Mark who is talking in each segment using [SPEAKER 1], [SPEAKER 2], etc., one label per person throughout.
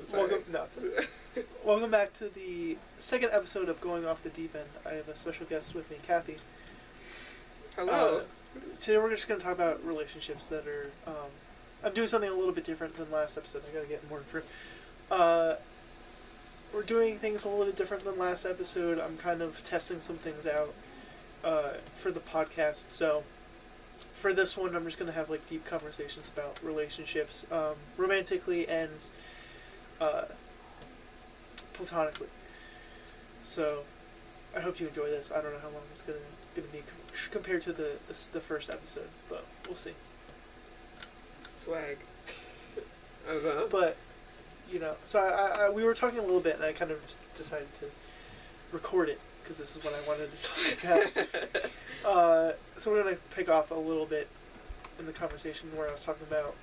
[SPEAKER 1] sorry.
[SPEAKER 2] Welcome back to the second episode of Going Off the Deep End. I have a special guest with me, Kathy.
[SPEAKER 1] Hello.
[SPEAKER 2] Today we're just going to talk about relationships that are... I'm doing something a little bit different than last episode. I got to get more info. We're doing things a little bit different than last episode. I'm kind of testing some things out for the podcast. So for this one, I'm just going to have like deep conversations about relationships, romantically and platonically. So I hope you enjoy this. I don't know how long it's going to be compared to the first episode, but we'll see.
[SPEAKER 1] Swag. I don't know.
[SPEAKER 2] But, you know, so we were talking a little bit, and I kind of decided to record it, because this is what I wanted to talk about. So we're going to pick up a little bit in the conversation where I was talking about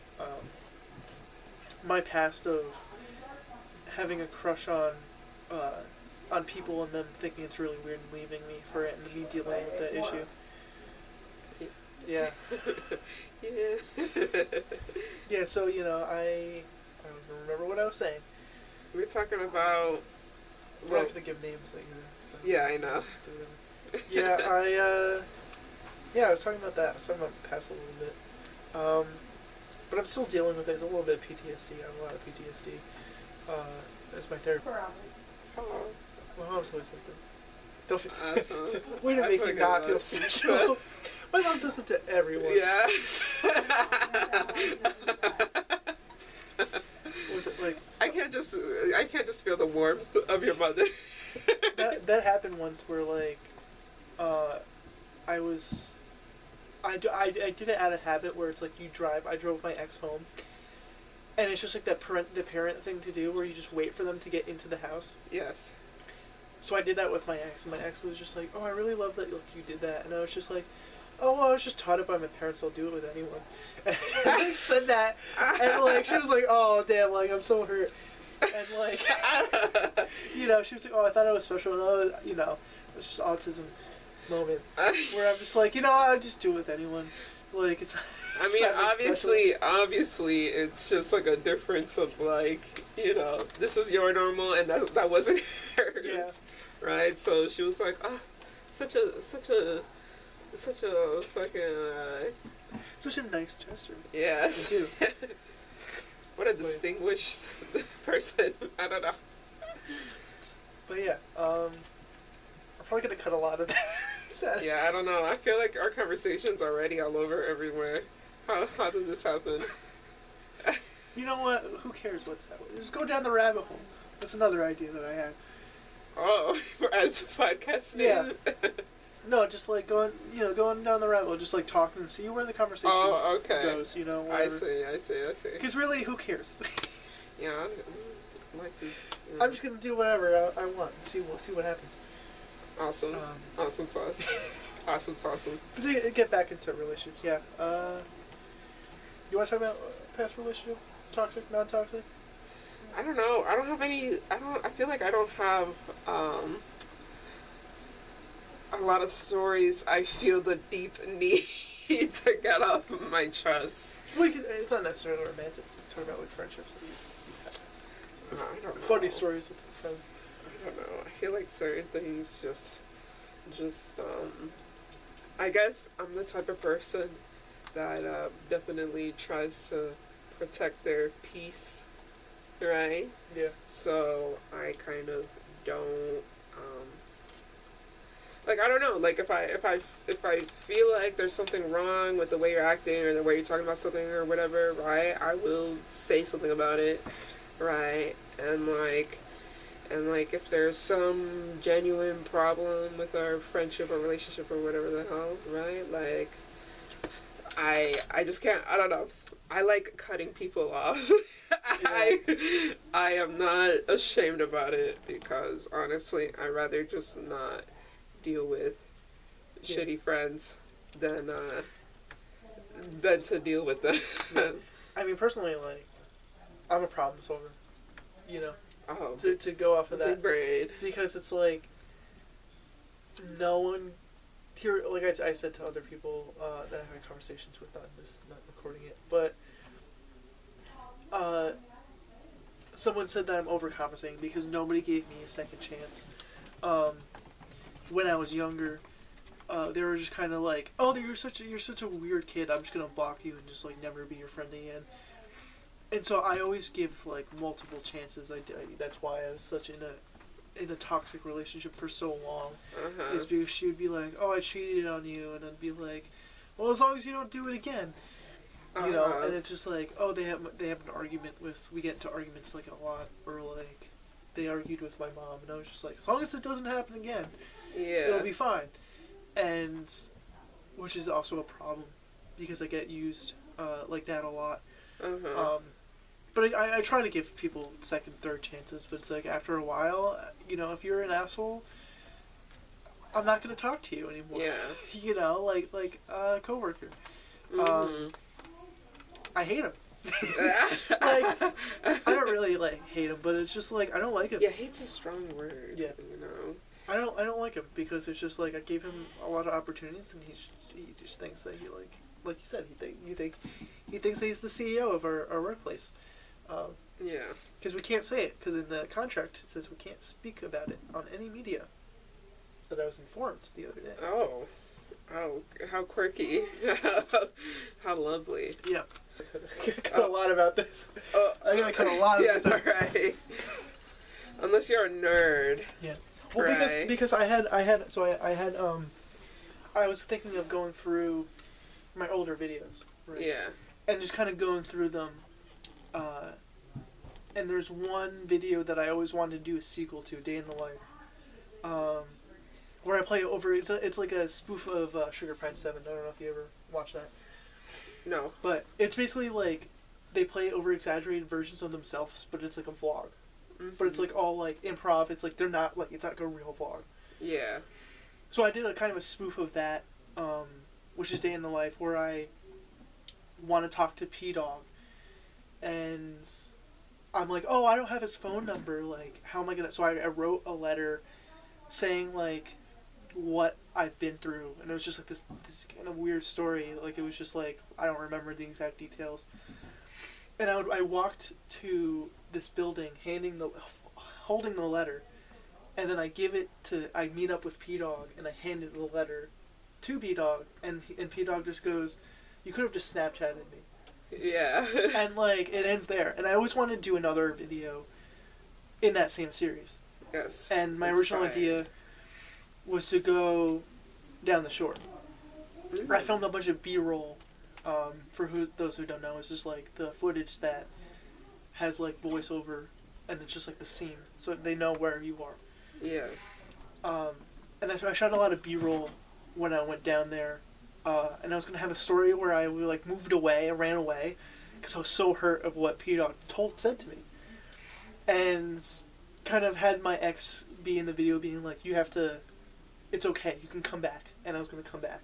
[SPEAKER 2] my past of having a crush on people and them thinking it's really weird and leaving me for it, and me dealing with the issue. Yeah.
[SPEAKER 1] Yeah.
[SPEAKER 2] Yeah, so, you know, I don't remember what I was saying.
[SPEAKER 1] We're talking about...
[SPEAKER 2] We're not going to give names either. So
[SPEAKER 1] yeah, I know.
[SPEAKER 2] Yeah, I was talking about that. I was talking about the past a little bit. But I'm still dealing with it. It's a little bit of PTSD. I have a lot of PTSD. As my therapist.
[SPEAKER 1] Hello.
[SPEAKER 2] My mom's always like that. Don't feel...
[SPEAKER 1] Awesome.
[SPEAKER 2] Way to make me not feel special. My mom does it to everyone.
[SPEAKER 1] Yeah.
[SPEAKER 2] Was it like...
[SPEAKER 1] I can't just feel the warmth of your mother.
[SPEAKER 2] that happened once where like, I did it out of habit where it's like I drove my ex home, and it's just like the parent thing to do where you just wait for them to get into the house.
[SPEAKER 1] Yes.
[SPEAKER 2] So I did that with my ex, and my ex was just like, "Oh, I really love that you did that," and I was just like, "Oh, well, I was just taught it by my parents. I'll do it with anyone." And I said that, and like she was like, "Oh, damn, like I'm so hurt," and like, you know, she was like, "Oh, I thought I was special," and I was, you know, it was just autism moment where I'm just like, you know, I'll just do it with anyone. Like it's.
[SPEAKER 1] I mean, obviously, it's just like a difference of like, you know, this is your normal, and that wasn't hers,
[SPEAKER 2] yeah.
[SPEAKER 1] Right? So she was like, "Ah, such a fucking."
[SPEAKER 2] Such a nice gesture.
[SPEAKER 1] Yes.
[SPEAKER 2] You do.
[SPEAKER 1] What a distinguished person. I don't know.
[SPEAKER 2] But yeah, I'm probably gonna cut a lot of that.
[SPEAKER 1] Yeah, I don't know. I feel like our conversation's already all over everywhere. How did this happen?
[SPEAKER 2] You know what? Who cares what's happening? Just go down the rabbit hole. That's another idea that I had.
[SPEAKER 1] Oh, as a podcast name?
[SPEAKER 2] Yeah. No, just like going down the rabbit hole, just like talking and see where the conversation goes. You know, whatever.
[SPEAKER 1] I see.
[SPEAKER 2] Because really, who cares?
[SPEAKER 1] Yeah, I like this.
[SPEAKER 2] I'm just gonna do whatever I want. And see what happens.
[SPEAKER 1] Awesome. Awesome sauce. Awesome.
[SPEAKER 2] But get back into relationships. Yeah. You want to talk about past relationship? Toxic, non-toxic?
[SPEAKER 1] I don't know. I don't have any. I feel like I don't have a lot of stories. I feel the deep need to get off my chest.
[SPEAKER 2] Well, it's not necessarily romantic. We can talk about like friendships that you've had.
[SPEAKER 1] I don't know.
[SPEAKER 2] Funny stories with friends.
[SPEAKER 1] I don't know. I feel like certain things just I guess I'm the type of person that definitely tries to protect their peace, right?
[SPEAKER 2] Yeah.
[SPEAKER 1] So I kind of don't like, I don't know, like if I feel like there's something wrong with the way you're acting or the way you're talking about something or whatever, right, I will say something about it, right? And like if there's some genuine problem with our friendship or relationship or whatever the hell, right? Like I just can't, I don't know. I like cutting people off. I am not ashamed about it because honestly, I'd rather just not deal with shitty friends than to deal with them.
[SPEAKER 2] I mean, personally, like, I'm a problem solver, you know.
[SPEAKER 1] Oh,
[SPEAKER 2] to go off of that,
[SPEAKER 1] big brain. Because
[SPEAKER 2] it's like no one here. Like I said to other people that I had conversations with on this, not recording it, but someone said that I'm overcompensating because nobody gave me a second chance. When I was younger, they were just kind of like, "Oh, you're such a weird kid. I'm just gonna block you and just like never be your friend again." And so I always give like multiple chances. That's why I was such in a toxic relationship for so long. Is because she would be like, "Oh, I cheated on you," and I'd be like, "Well, as long as you don't do it again." You know, and it's just like, oh, they have an argument with, we get into arguments like a lot, or like, they argued with my mom, and I was just like, as long as it doesn't happen again, it'll be fine. And, which is also a problem, because I get used like that a lot. But I try to give people second, third chances, but it's like, after a while, you know, if you're an asshole, I'm not going to talk to you anymore.
[SPEAKER 1] Yeah.
[SPEAKER 2] You know, like a coworker. I hate him. Like, I don't really like hate him, but it's just like I don't like him.
[SPEAKER 1] Yeah, hate's a strong word. Yeah, you know.
[SPEAKER 2] I don't like him because it's just like I gave him a lot of opportunities, and he just thinks that he like you said, he thinks that he's the CEO of our workplace.
[SPEAKER 1] Yeah.
[SPEAKER 2] Because we can't say it because in the contract it says we can't speak about it on any media. But I was informed the other day.
[SPEAKER 1] Oh, how quirky. How lovely.
[SPEAKER 2] Yeah. I cut a lot about this. I'm gonna cut a lot of this.
[SPEAKER 1] Yes, alright. Unless you're a nerd.
[SPEAKER 2] Yeah. Well,
[SPEAKER 1] right.
[SPEAKER 2] because I was thinking of going through my older videos. Right?
[SPEAKER 1] Yeah.
[SPEAKER 2] And just kind of going through them. And there's one video that I always wanted to do a sequel to, Day in the Life. Where I play over, it's like a spoof of Sugar Pine 7. I don't know if you ever watched that.
[SPEAKER 1] No.
[SPEAKER 2] But it's basically like they play over-exaggerated versions of themselves, but it's like a vlog. But it's like all like improv. It's like they're not like, it's not like a real vlog.
[SPEAKER 1] Yeah.
[SPEAKER 2] So I did a kind of a spoof of that, which is Day in the Life, where I want to talk to P-Dog. And I'm like, oh, I don't have his phone number. Like, how am I going to... So I wrote a letter saying like what I've been through, and it was just like this kind of weird story. Like, it was just like, I don't remember the exact details. And I walked to this building, holding the letter, and then I meet up with P-Dog, and I handed the letter to P-Dog, and P-Dog just goes, "You could have just Snapchatted me."
[SPEAKER 1] Yeah.
[SPEAKER 2] And like, it ends there. And I always wanted to do another video in that same series.
[SPEAKER 1] Yes.
[SPEAKER 2] And my original idea was to go down the shore. I filmed a bunch of B-roll. For those who don't know, it's just like the footage that has like voiceover, and it's just like the scene, so they know where you are.
[SPEAKER 1] Yeah.
[SPEAKER 2] And I shot a lot of B-roll when I went down there, and I was gonna have a story where I like moved away, I ran away, because I was so hurt of what P-Dog said to me, and kind of had my ex be in the video, being like, "You have to, it's okay, you can come back," and I was gonna come back,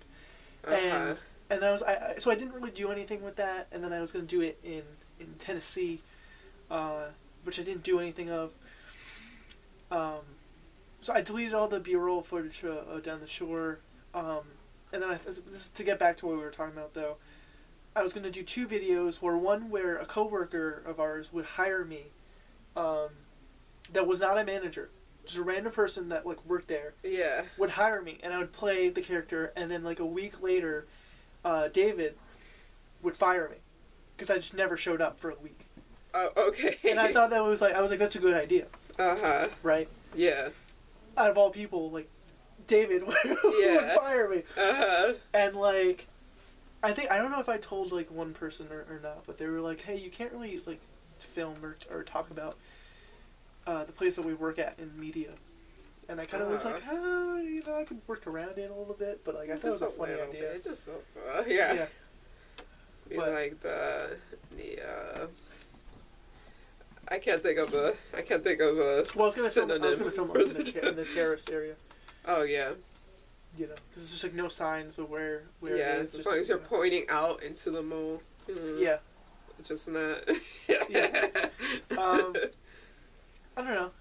[SPEAKER 2] and so I didn't really do anything with that, and then I was gonna do it in Tennessee, which I didn't do anything of. So I deleted all the B-roll footage down the shore, and then this is to get back to what we were talking about though. I was gonna do two videos, where a coworker of ours would hire me, that was not a manager, just a random person that like worked there.
[SPEAKER 1] Yeah. Would
[SPEAKER 2] hire me, and I would play the character, and then like a week later, David would fire me because I just never showed up for a week.
[SPEAKER 1] Oh, okay.
[SPEAKER 2] And I thought I was like, that's a good idea. Right?
[SPEAKER 1] Yeah.
[SPEAKER 2] Out of all people, like, David would fire me. And like, I don't know if I told like one person or not, but they were like, hey, you can't really like film or talk about the place that we work at in media. And I kind of was like, I could work around it a little bit, but like I thought it was a funny idea.
[SPEAKER 1] It just yeah.
[SPEAKER 2] But,
[SPEAKER 1] like the I can't think of a
[SPEAKER 2] well, I was gonna film in the terrace area.
[SPEAKER 1] Oh yeah.
[SPEAKER 2] You know, because it's just like no signs of where
[SPEAKER 1] yeah,
[SPEAKER 2] it is.
[SPEAKER 1] As long as you're pointing out into the mall.
[SPEAKER 2] Yeah.
[SPEAKER 1] Just not.
[SPEAKER 2] Yeah. I don't know.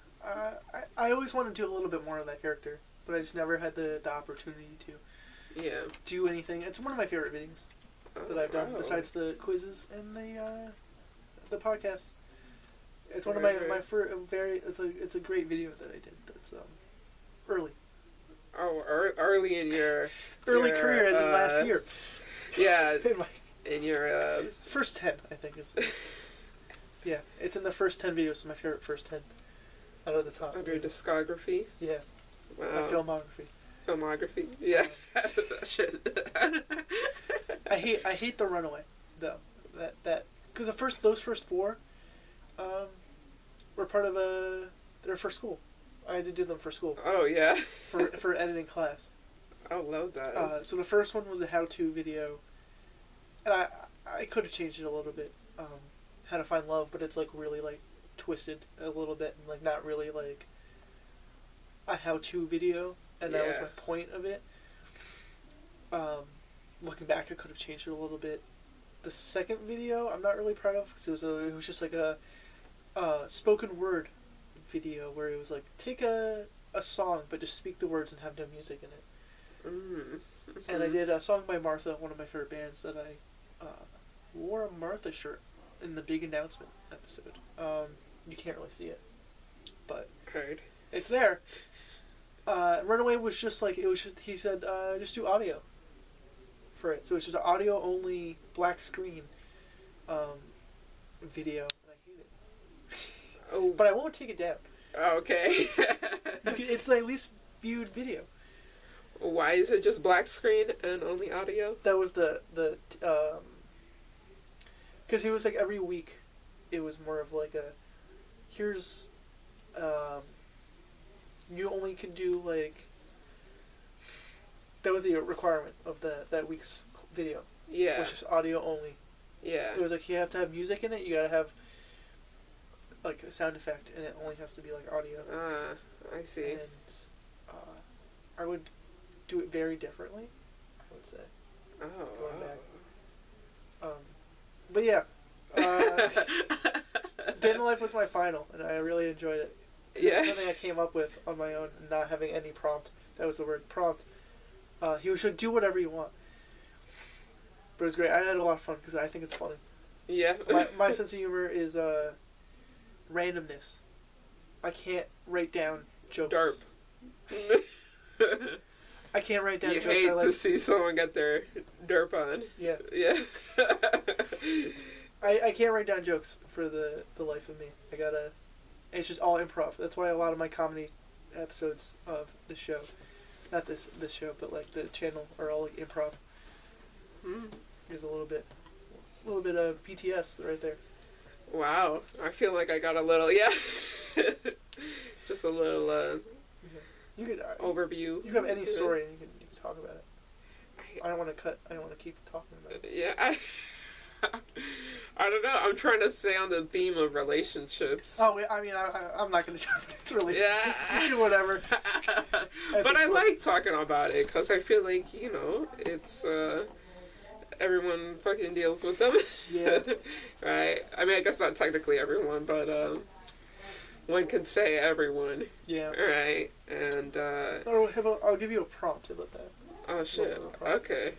[SPEAKER 2] I always want to do a little bit more of that character, but I just never had the opportunity to do anything. It's one of my favorite videos that I've done, besides the quizzes and the podcast. It's one of my first it's a great video that I did. That's early.
[SPEAKER 1] Oh, early in your
[SPEAKER 2] Early career, as in last year.
[SPEAKER 1] Yeah, in your
[SPEAKER 2] first 10, I think is. Yeah, it's in the first 10 videos. It's my favorite first 10 out of the top.
[SPEAKER 1] of your discography.
[SPEAKER 2] Yeah.
[SPEAKER 1] Wow.
[SPEAKER 2] My filmography.
[SPEAKER 1] Filmography. Yeah. Shit.
[SPEAKER 2] I hate the Runaway though. That because those first four, were part of their first school. I had to do them for school.
[SPEAKER 1] Oh yeah.
[SPEAKER 2] for editing class.
[SPEAKER 1] I love that.
[SPEAKER 2] So the first one was a how-to video, and I could have changed it a little bit. How to find love, but it's like really like twisted a little bit and like not really like a how-to video, and that was my point of it. Looking back, I could have changed it a little bit. The second video, I'm not really proud of because it was just like a spoken word video where it was like take a song but just speak the words and have no music in it.
[SPEAKER 1] Mm-hmm.
[SPEAKER 2] And I did a song by Martha, one of my favorite bands, that I wore a Martha shirt in the big announcement episode. You can't really see it, but
[SPEAKER 1] Heard.
[SPEAKER 2] it's there. Runaway was just like, he said, just do audio for it. So it's just an audio only black screen video, and I hate it.
[SPEAKER 1] Oh.
[SPEAKER 2] But I won't take it down.
[SPEAKER 1] Okay.
[SPEAKER 2] It's the least viewed video.
[SPEAKER 1] Why is it just black screen and only audio?
[SPEAKER 2] That was the because it was like every week, it was more of like here's, you only can do like, that was the requirement of that week's video.
[SPEAKER 1] Yeah.
[SPEAKER 2] Which is audio only.
[SPEAKER 1] Yeah.
[SPEAKER 2] It was like you have to have music in it, you gotta have like a sound effect, and it only has to be like audio.
[SPEAKER 1] I see.
[SPEAKER 2] And I would do it very differently, I would say.
[SPEAKER 1] Oh.
[SPEAKER 2] Going back. But yeah, Day in the Life was my final, and I really enjoyed it.
[SPEAKER 1] Yeah.
[SPEAKER 2] It's something I came up with on my own, not having any prompt. That was the word, prompt. You should do whatever you want. But it was great. I had a lot of fun because I think it's funny.
[SPEAKER 1] Yeah.
[SPEAKER 2] My sense of humor is randomness. I can't write down jokes.
[SPEAKER 1] Derp.
[SPEAKER 2] I can't write down
[SPEAKER 1] you
[SPEAKER 2] jokes.
[SPEAKER 1] hate to see someone get their derp on.
[SPEAKER 2] Yeah.
[SPEAKER 1] Yeah.
[SPEAKER 2] I can't write down jokes for the life of me. It's just all improv. That's why a lot of my comedy episodes of the show, not this show, but like the channel, are all like improv. There's a little bit of BTS right there.
[SPEAKER 1] Wow. I feel like I got a little, just a little
[SPEAKER 2] You could
[SPEAKER 1] overview.
[SPEAKER 2] You have any story and you can talk about it. I don't want to cut. I don't want to keep talking about it.
[SPEAKER 1] Yeah. I don't know. I'm trying to stay on the theme of relationships.
[SPEAKER 2] Oh, I mean, I'm not going to talk about relationships.
[SPEAKER 1] Yeah.
[SPEAKER 2] Just do whatever.
[SPEAKER 1] But I like talking about it because I feel like, it's, everyone fucking deals with them.
[SPEAKER 2] Yeah.
[SPEAKER 1] Right? I mean, I guess not technically everyone, but, one can say everyone.
[SPEAKER 2] Yeah.
[SPEAKER 1] Right? And,
[SPEAKER 2] I'll give you a prompt about that.
[SPEAKER 1] oh, shit. Okay.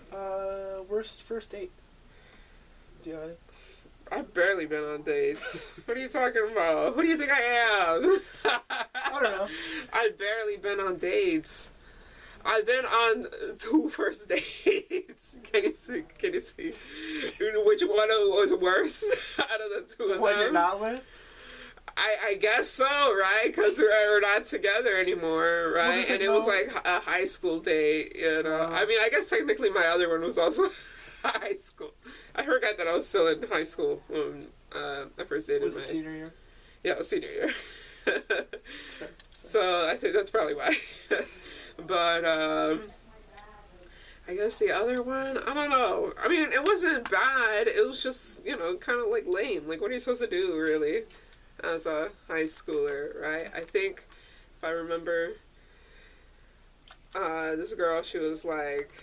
[SPEAKER 2] Worst first date. Do you have any?
[SPEAKER 1] I've barely been on dates. What are you talking about? Who do you think I am?
[SPEAKER 2] I don't know.
[SPEAKER 1] I've barely been on dates. I've been on 2 first dates. Can you see which one was worse out of the 2 of them?
[SPEAKER 2] When you're not with?
[SPEAKER 1] I guess so, right? Because we're not together anymore, right?
[SPEAKER 2] Well,
[SPEAKER 1] and it was like a high school date, I mean, I guess technically my other one was also high school. I forgot that I was still in high school when I first dated
[SPEAKER 2] Was it senior year?
[SPEAKER 1] Yeah, it was senior year.
[SPEAKER 2] That's fair.
[SPEAKER 1] So I think that's probably why. But I guess the other one, I don't know. I mean, it wasn't bad. It was just, kind of like lame. Like, what are you supposed to do, really, as a high schooler, right? I think, if I remember, this girl, she was like,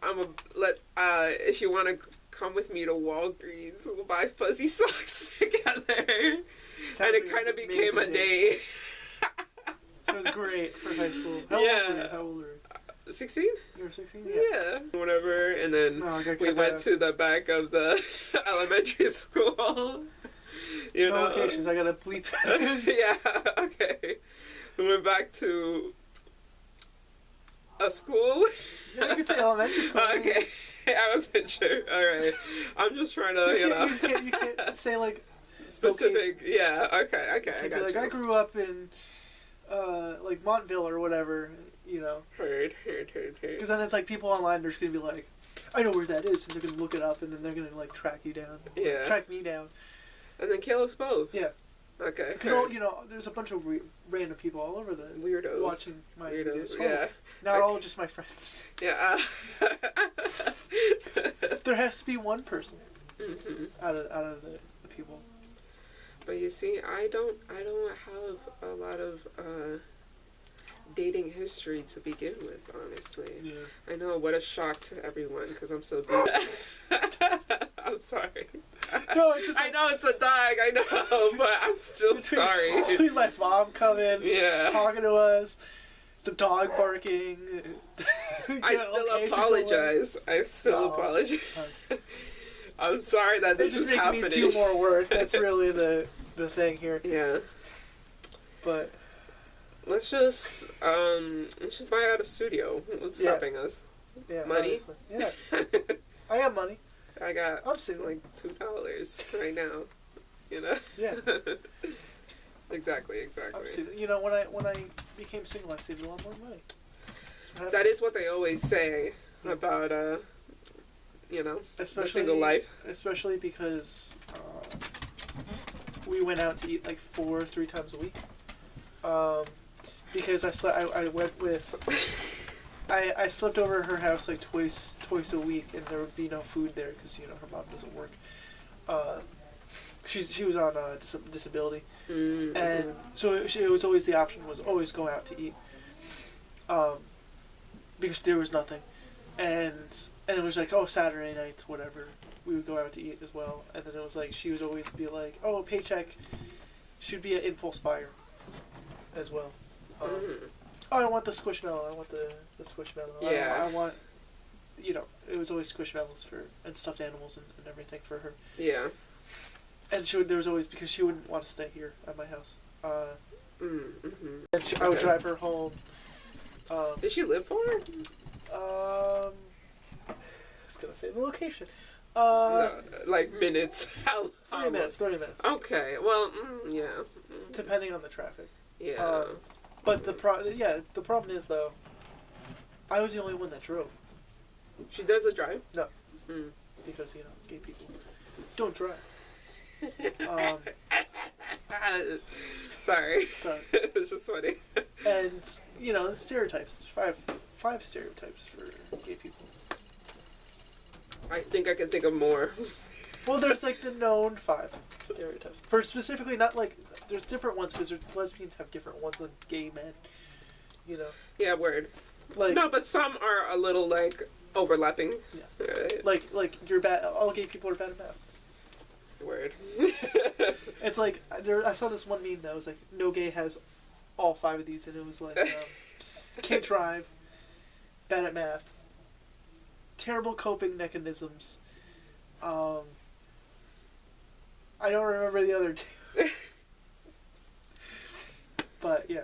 [SPEAKER 1] if you want to come with me to Walgreens, we'll buy fuzzy socks together.
[SPEAKER 2] Sounds
[SPEAKER 1] and it
[SPEAKER 2] like
[SPEAKER 1] kind of
[SPEAKER 2] an
[SPEAKER 1] became a
[SPEAKER 2] amazing
[SPEAKER 1] date.
[SPEAKER 2] So it was great for high school. How old were you?
[SPEAKER 1] 16?
[SPEAKER 2] You were 16?
[SPEAKER 1] Yeah. Whatever. And then
[SPEAKER 2] No, I gotta
[SPEAKER 1] we
[SPEAKER 2] cut
[SPEAKER 1] went
[SPEAKER 2] that
[SPEAKER 1] to the back of the elementary school. You
[SPEAKER 2] No
[SPEAKER 1] know?
[SPEAKER 2] locations. I gotta bleep.
[SPEAKER 1] Yeah, okay. We went back to a school.
[SPEAKER 2] No, you can say elementary school.
[SPEAKER 1] Okay. I wasn't sure. Alright. I'm just trying to,
[SPEAKER 2] You can't say like
[SPEAKER 1] specific.
[SPEAKER 2] locations.
[SPEAKER 1] Yeah, okay,
[SPEAKER 2] You
[SPEAKER 1] I
[SPEAKER 2] can
[SPEAKER 1] got
[SPEAKER 2] be like,
[SPEAKER 1] you.
[SPEAKER 2] I grew up in like Montville or whatever, you know.
[SPEAKER 1] Heard.
[SPEAKER 2] Because then it's like people online are just gonna be like, I know where that is, and they're gonna look it up, and then they're gonna like track you down.
[SPEAKER 1] Yeah.
[SPEAKER 2] Track me down.
[SPEAKER 1] And then kill us both.
[SPEAKER 2] Yeah.
[SPEAKER 1] Okay.
[SPEAKER 2] Because there's a bunch of random people all over the
[SPEAKER 1] Weirdos.
[SPEAKER 2] watching my videos.
[SPEAKER 1] Weirdos. Yeah.
[SPEAKER 2] Not all just my friends.
[SPEAKER 1] Yeah.
[SPEAKER 2] There has to be one person
[SPEAKER 1] hmm
[SPEAKER 2] out of the people.
[SPEAKER 1] But you see, I don't have a lot of dating history to begin with, honestly.
[SPEAKER 2] Yeah.
[SPEAKER 1] I know, what a shock to everyone, because I'm so beautiful. I'm sorry.
[SPEAKER 2] No, it's just
[SPEAKER 1] I know it's a dog, I know, but I'm still sorry.
[SPEAKER 2] Between my mom coming,
[SPEAKER 1] Yeah.
[SPEAKER 2] talking to us, the dog barking.
[SPEAKER 1] I still apologize. I still apologize. I'm sorry that this is
[SPEAKER 2] making
[SPEAKER 1] happening.
[SPEAKER 2] me do more work. That's really the thing here.
[SPEAKER 1] Yeah.
[SPEAKER 2] But
[SPEAKER 1] Let's just buy out a studio. What's stopping us?
[SPEAKER 2] yeah,
[SPEAKER 1] Money?
[SPEAKER 2] honestly. Yeah, I got money.
[SPEAKER 1] I got
[SPEAKER 2] I'm single.
[SPEAKER 1] like $2 right now. You know?
[SPEAKER 2] Yeah.
[SPEAKER 1] Exactly.
[SPEAKER 2] I'm single. You know, when I became single, I saved a lot more money.
[SPEAKER 1] That is what they always say about the single life.
[SPEAKER 2] Especially because we went out to eat like 3 times a week. Because I went with I slept over at her house like twice a week, and there would be no food there because her mom doesn't work. She was on disability,
[SPEAKER 1] Mm-hmm.
[SPEAKER 2] and so it was always the option was always go out to eat. Because there was nothing, and it was like, oh, Saturday nights, whatever, we would go out to eat as well. And then it was like she would always be like, oh, a paycheck should be an impulse buyer as well. Oh, I want the Squishmallow. I want the Squishmallow.
[SPEAKER 1] Yeah.
[SPEAKER 2] I want, it was always Squishmallows and stuffed animals and everything for her.
[SPEAKER 1] Yeah.
[SPEAKER 2] And there was always, because she wouldn't want to stay here at my house.
[SPEAKER 1] Mm-hmm.
[SPEAKER 2] And I would drive her home.
[SPEAKER 1] Did she live far?
[SPEAKER 2] I was going to say the location.
[SPEAKER 1] No, like minutes. How
[SPEAKER 2] 30 minutes.
[SPEAKER 1] Okay. Well, yeah.
[SPEAKER 2] Depending on the traffic.
[SPEAKER 1] Yeah.
[SPEAKER 2] But the problem is, though, I was the only one that drove.
[SPEAKER 1] She doesn't drive?
[SPEAKER 2] No.
[SPEAKER 1] Mm.
[SPEAKER 2] Because, gay people don't drive.
[SPEAKER 1] Sorry.
[SPEAKER 2] Sorry.
[SPEAKER 1] It's just funny.
[SPEAKER 2] And, stereotypes. Five stereotypes for gay people.
[SPEAKER 1] I think I can think of more.
[SPEAKER 2] Well, there's, like, the known 5 stereotypes. For specifically, not, like, there's different ones, because lesbians have different ones than gay men,
[SPEAKER 1] Yeah, word.
[SPEAKER 2] Like,
[SPEAKER 1] No, but some are a little, like, overlapping.
[SPEAKER 2] Yeah.
[SPEAKER 1] Right?
[SPEAKER 2] Like, you're bad, all gay people are bad at math.
[SPEAKER 1] Word.
[SPEAKER 2] It's like, I saw this one meme that was like, no gay has all 5 of these, and it was like, can't drive, bad at math, terrible coping mechanisms, I don't remember the other 2. But, yeah.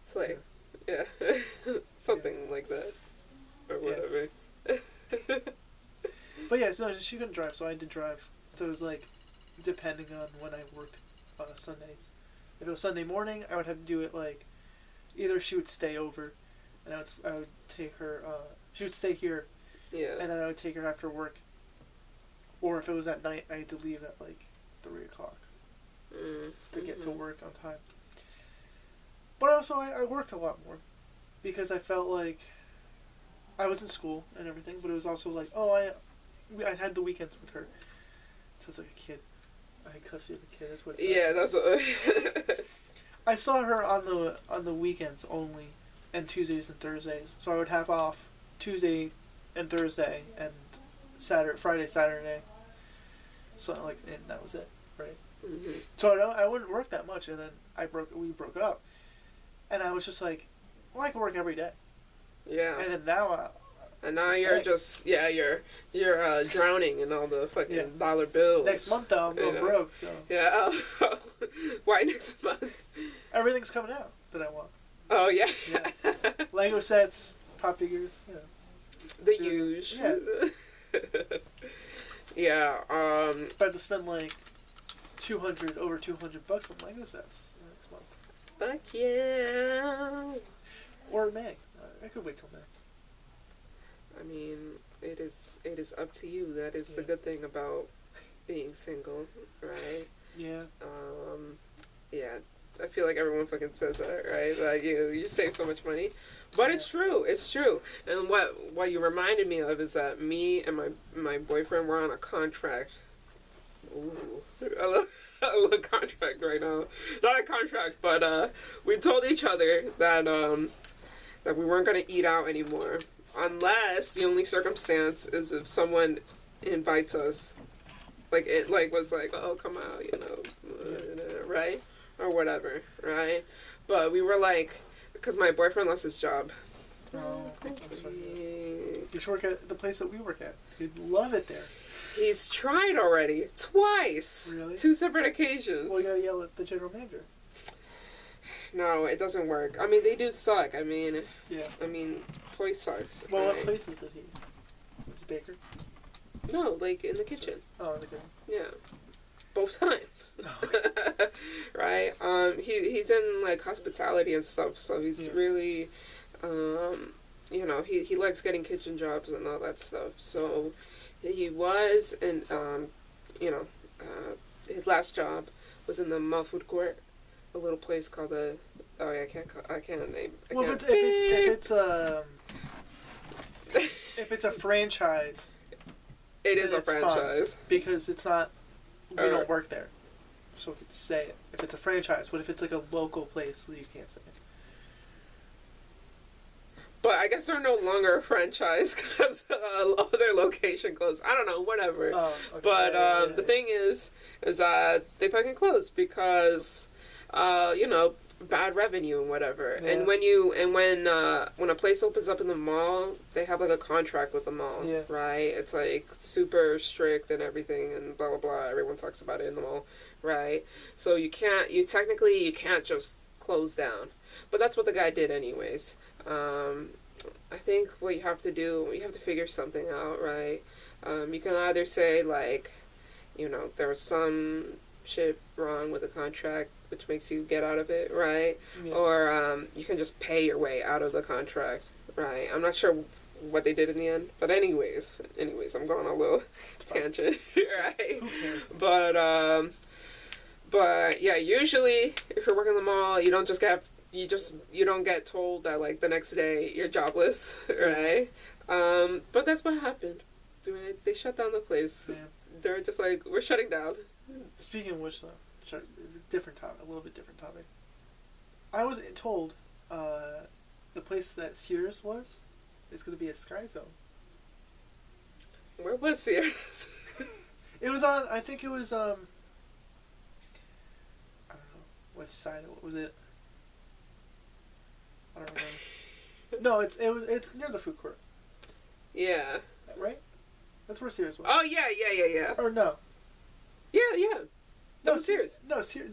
[SPEAKER 1] It's like, yeah. Something like that. Or whatever.
[SPEAKER 2] But yeah, so she couldn't drive, so I did drive. So it was like, depending on when I worked on Sundays. If it was Sunday morning, I would have to do it like, either she would stay over, and I would take her, she would stay here,
[SPEAKER 1] Yeah.
[SPEAKER 2] and then I would take her after work. Or if it was at night, I had to leave at like 3 o'clock to get to work on time. But also, I worked a lot more, because I felt like I was in school and everything, but it was also like, I had the weekends with her. So it's like a kid. I had custody of the kid. That's what it's
[SPEAKER 1] Yeah, that's
[SPEAKER 2] I saw her on the weekends only, and Tuesdays and Thursdays. So I would have off Tuesday and Thursday and Friday, Saturday. So and that was it, right?
[SPEAKER 1] Mm-hmm.
[SPEAKER 2] So I wouldn't work that much, and then we broke up, and I was just like, well, I can work every day.
[SPEAKER 1] Yeah.
[SPEAKER 2] And then now
[SPEAKER 1] And now you're
[SPEAKER 2] Thanks.
[SPEAKER 1] just you're drowning in all the fucking
[SPEAKER 2] Yeah.
[SPEAKER 1] dollar bills.
[SPEAKER 2] Next month though, I'm going
[SPEAKER 1] Yeah.
[SPEAKER 2] broke, so
[SPEAKER 1] Yeah. Why next month?
[SPEAKER 2] everything's coming out that I want.
[SPEAKER 1] Oh yeah.
[SPEAKER 2] Yeah. Lego sets, pop figures, you know.
[SPEAKER 1] The
[SPEAKER 2] Yeah.
[SPEAKER 1] huge.
[SPEAKER 2] Yeah.
[SPEAKER 1] Yeah.
[SPEAKER 2] About to spend like over $200 on Lego sets next month.
[SPEAKER 1] Fuck yeah.
[SPEAKER 2] Or May. I could wait till May.
[SPEAKER 1] I mean, it is up to you. That is the
[SPEAKER 2] Yeah.
[SPEAKER 1] good thing about being single, right?
[SPEAKER 2] Yeah.
[SPEAKER 1] Yeah. I feel like everyone fucking says that, right? Like you save so much money, but it's true. It's true. And what you reminded me of is that me and my boyfriend were on a contract. Ooh, I love contract right now. Not a contract, but we told each other that that we weren't gonna eat out anymore, unless the only circumstance is if someone invites us, like it was like, oh, come out, right, or whatever, right. But we were like, because my boyfriend lost his job.
[SPEAKER 2] Oh, I'm sorry. You should work at the place that we work at. You'd love it there.
[SPEAKER 1] He's tried already twice.
[SPEAKER 2] Really?
[SPEAKER 1] 2 separate occasions.
[SPEAKER 2] Well, you gotta yell at the general manager.
[SPEAKER 1] No, it doesn't work. I mean, they do suck. I mean,
[SPEAKER 2] Yeah.
[SPEAKER 1] place sucks.
[SPEAKER 2] Well, what
[SPEAKER 1] right?
[SPEAKER 2] places did he? Was he baker?
[SPEAKER 1] No, like in the kitchen.
[SPEAKER 2] Oh, in the kitchen.
[SPEAKER 1] Yeah, both times.
[SPEAKER 2] Oh.
[SPEAKER 1] Right. He's in like hospitality and stuff, so he's
[SPEAKER 2] Yeah.
[SPEAKER 1] really, he likes getting kitchen jobs and all that stuff. So he was, and his last job was in the Mall Food Court, a little place called the. Oh yeah, I can't name.
[SPEAKER 2] Well, if it's a franchise,
[SPEAKER 1] It is
[SPEAKER 2] then
[SPEAKER 1] a
[SPEAKER 2] it's fine.
[SPEAKER 1] franchise.
[SPEAKER 2] Because it's not, we
[SPEAKER 1] Or-
[SPEAKER 2] don't work there, so we can say it. If it's a franchise, but if it's like a local place, you can't say it.
[SPEAKER 1] But I guess they're no longer a franchise because their location closed. I don't know, whatever.
[SPEAKER 2] Oh, okay.
[SPEAKER 1] But
[SPEAKER 2] Yeah.
[SPEAKER 1] the thing is that they fucking closed because, bad revenue and whatever.
[SPEAKER 2] Yeah.
[SPEAKER 1] And when a place opens up in the mall, they have like a contract with the mall,
[SPEAKER 2] Yeah.
[SPEAKER 1] right? It's like super strict and everything and blah blah blah. Everyone talks about it in the mall, right? So you can't just close down. But that's what the guy did anyways. I think what you have to figure something out, right? You can either say like, there was some shit wrong with the contract, which makes you get out of it, right?
[SPEAKER 2] Yeah.
[SPEAKER 1] Or you can just pay your way out of the contract, right? I'm not sure what they did in the end, but anyways, I'm going on a little tangent, right?
[SPEAKER 2] Who cares?
[SPEAKER 1] But yeah, usually if you're working the mall, you don't get told that like the next day you're jobless, right? But that's what happened. I mean, they shut down the place.
[SPEAKER 2] Yeah.
[SPEAKER 1] They're just like, we're shutting down.
[SPEAKER 2] Speaking of which, though, different topic, a little bit different topic. I was told the place that Sears was is going to be a Sky Zone.
[SPEAKER 1] Where was Sears?
[SPEAKER 2] It was on. I think it was. I don't know which side. What was it? I don't remember. No, it's near the food court,
[SPEAKER 1] Yeah.
[SPEAKER 2] right? That's where Sears was.
[SPEAKER 1] Oh yeah.
[SPEAKER 2] Or no.
[SPEAKER 1] Yeah. That was Sears.
[SPEAKER 2] No, Sears.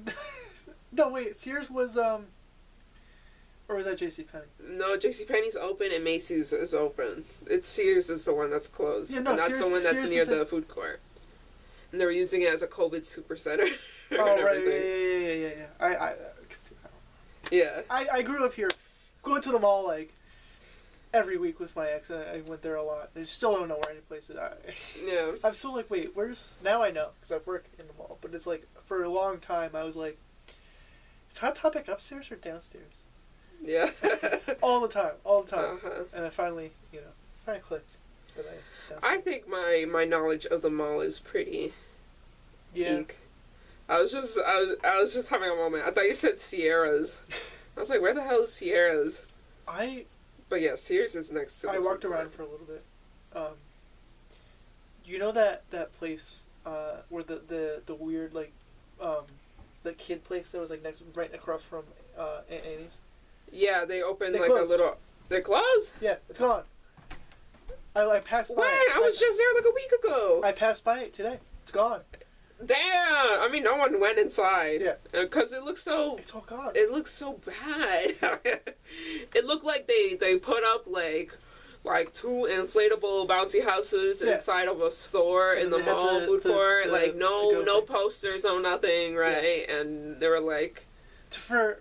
[SPEAKER 2] No, wait. Sears was or was that JCPenney?
[SPEAKER 1] No, JCPenney's open and Macy's is open. It's Sears is the one that's closed.
[SPEAKER 2] Yeah, no,
[SPEAKER 1] and that's
[SPEAKER 2] Sears-
[SPEAKER 1] the one that's
[SPEAKER 2] Sears
[SPEAKER 1] near
[SPEAKER 2] is
[SPEAKER 1] the food court. And they were using it as a COVID super center. and
[SPEAKER 2] Oh right,
[SPEAKER 1] everything.
[SPEAKER 2] yeah.
[SPEAKER 1] Yeah.
[SPEAKER 2] I grew up here, going to the mall like every week with my ex. I went there a lot. I still don't know where any place is.
[SPEAKER 1] Yeah.
[SPEAKER 2] I'm still like, wait, where's... Now I know, because I work in the mall. But it's like, for a long time, I was like, is Hot Topic upstairs or downstairs?
[SPEAKER 1] Yeah.
[SPEAKER 2] all the time.
[SPEAKER 1] Uh-huh.
[SPEAKER 2] And I finally clicked that it's downstairs.
[SPEAKER 1] I think my knowledge of the mall is pretty
[SPEAKER 2] Yeah.
[SPEAKER 1] peak. I was just having a moment. I thought you said Sierra's. I was like, where the hell is Sierra's? But yeah, Sears is next to.
[SPEAKER 2] I walked around for a little bit. You know that place where the weird the kid place that was like right across from Aunt Annie's?
[SPEAKER 1] Yeah, they opened
[SPEAKER 2] They
[SPEAKER 1] like
[SPEAKER 2] closed.
[SPEAKER 1] a little. They closed.
[SPEAKER 2] Yeah, it's gone. I passed by
[SPEAKER 1] When?
[SPEAKER 2] it.
[SPEAKER 1] I was just there like a week ago.
[SPEAKER 2] I passed by it today. It's gone.
[SPEAKER 1] Damn! I mean, no one went inside.
[SPEAKER 2] Yeah.
[SPEAKER 1] Because it looks so...
[SPEAKER 2] It's all gone.
[SPEAKER 1] It looks so bad. It looked like they put up, like two inflatable bouncy houses
[SPEAKER 2] Yeah.
[SPEAKER 1] inside of a store in the
[SPEAKER 2] They had
[SPEAKER 1] mall food court.
[SPEAKER 2] the
[SPEAKER 1] Like, no
[SPEAKER 2] to-go things.
[SPEAKER 1] posters, no nothing, right? And they were like...
[SPEAKER 2] For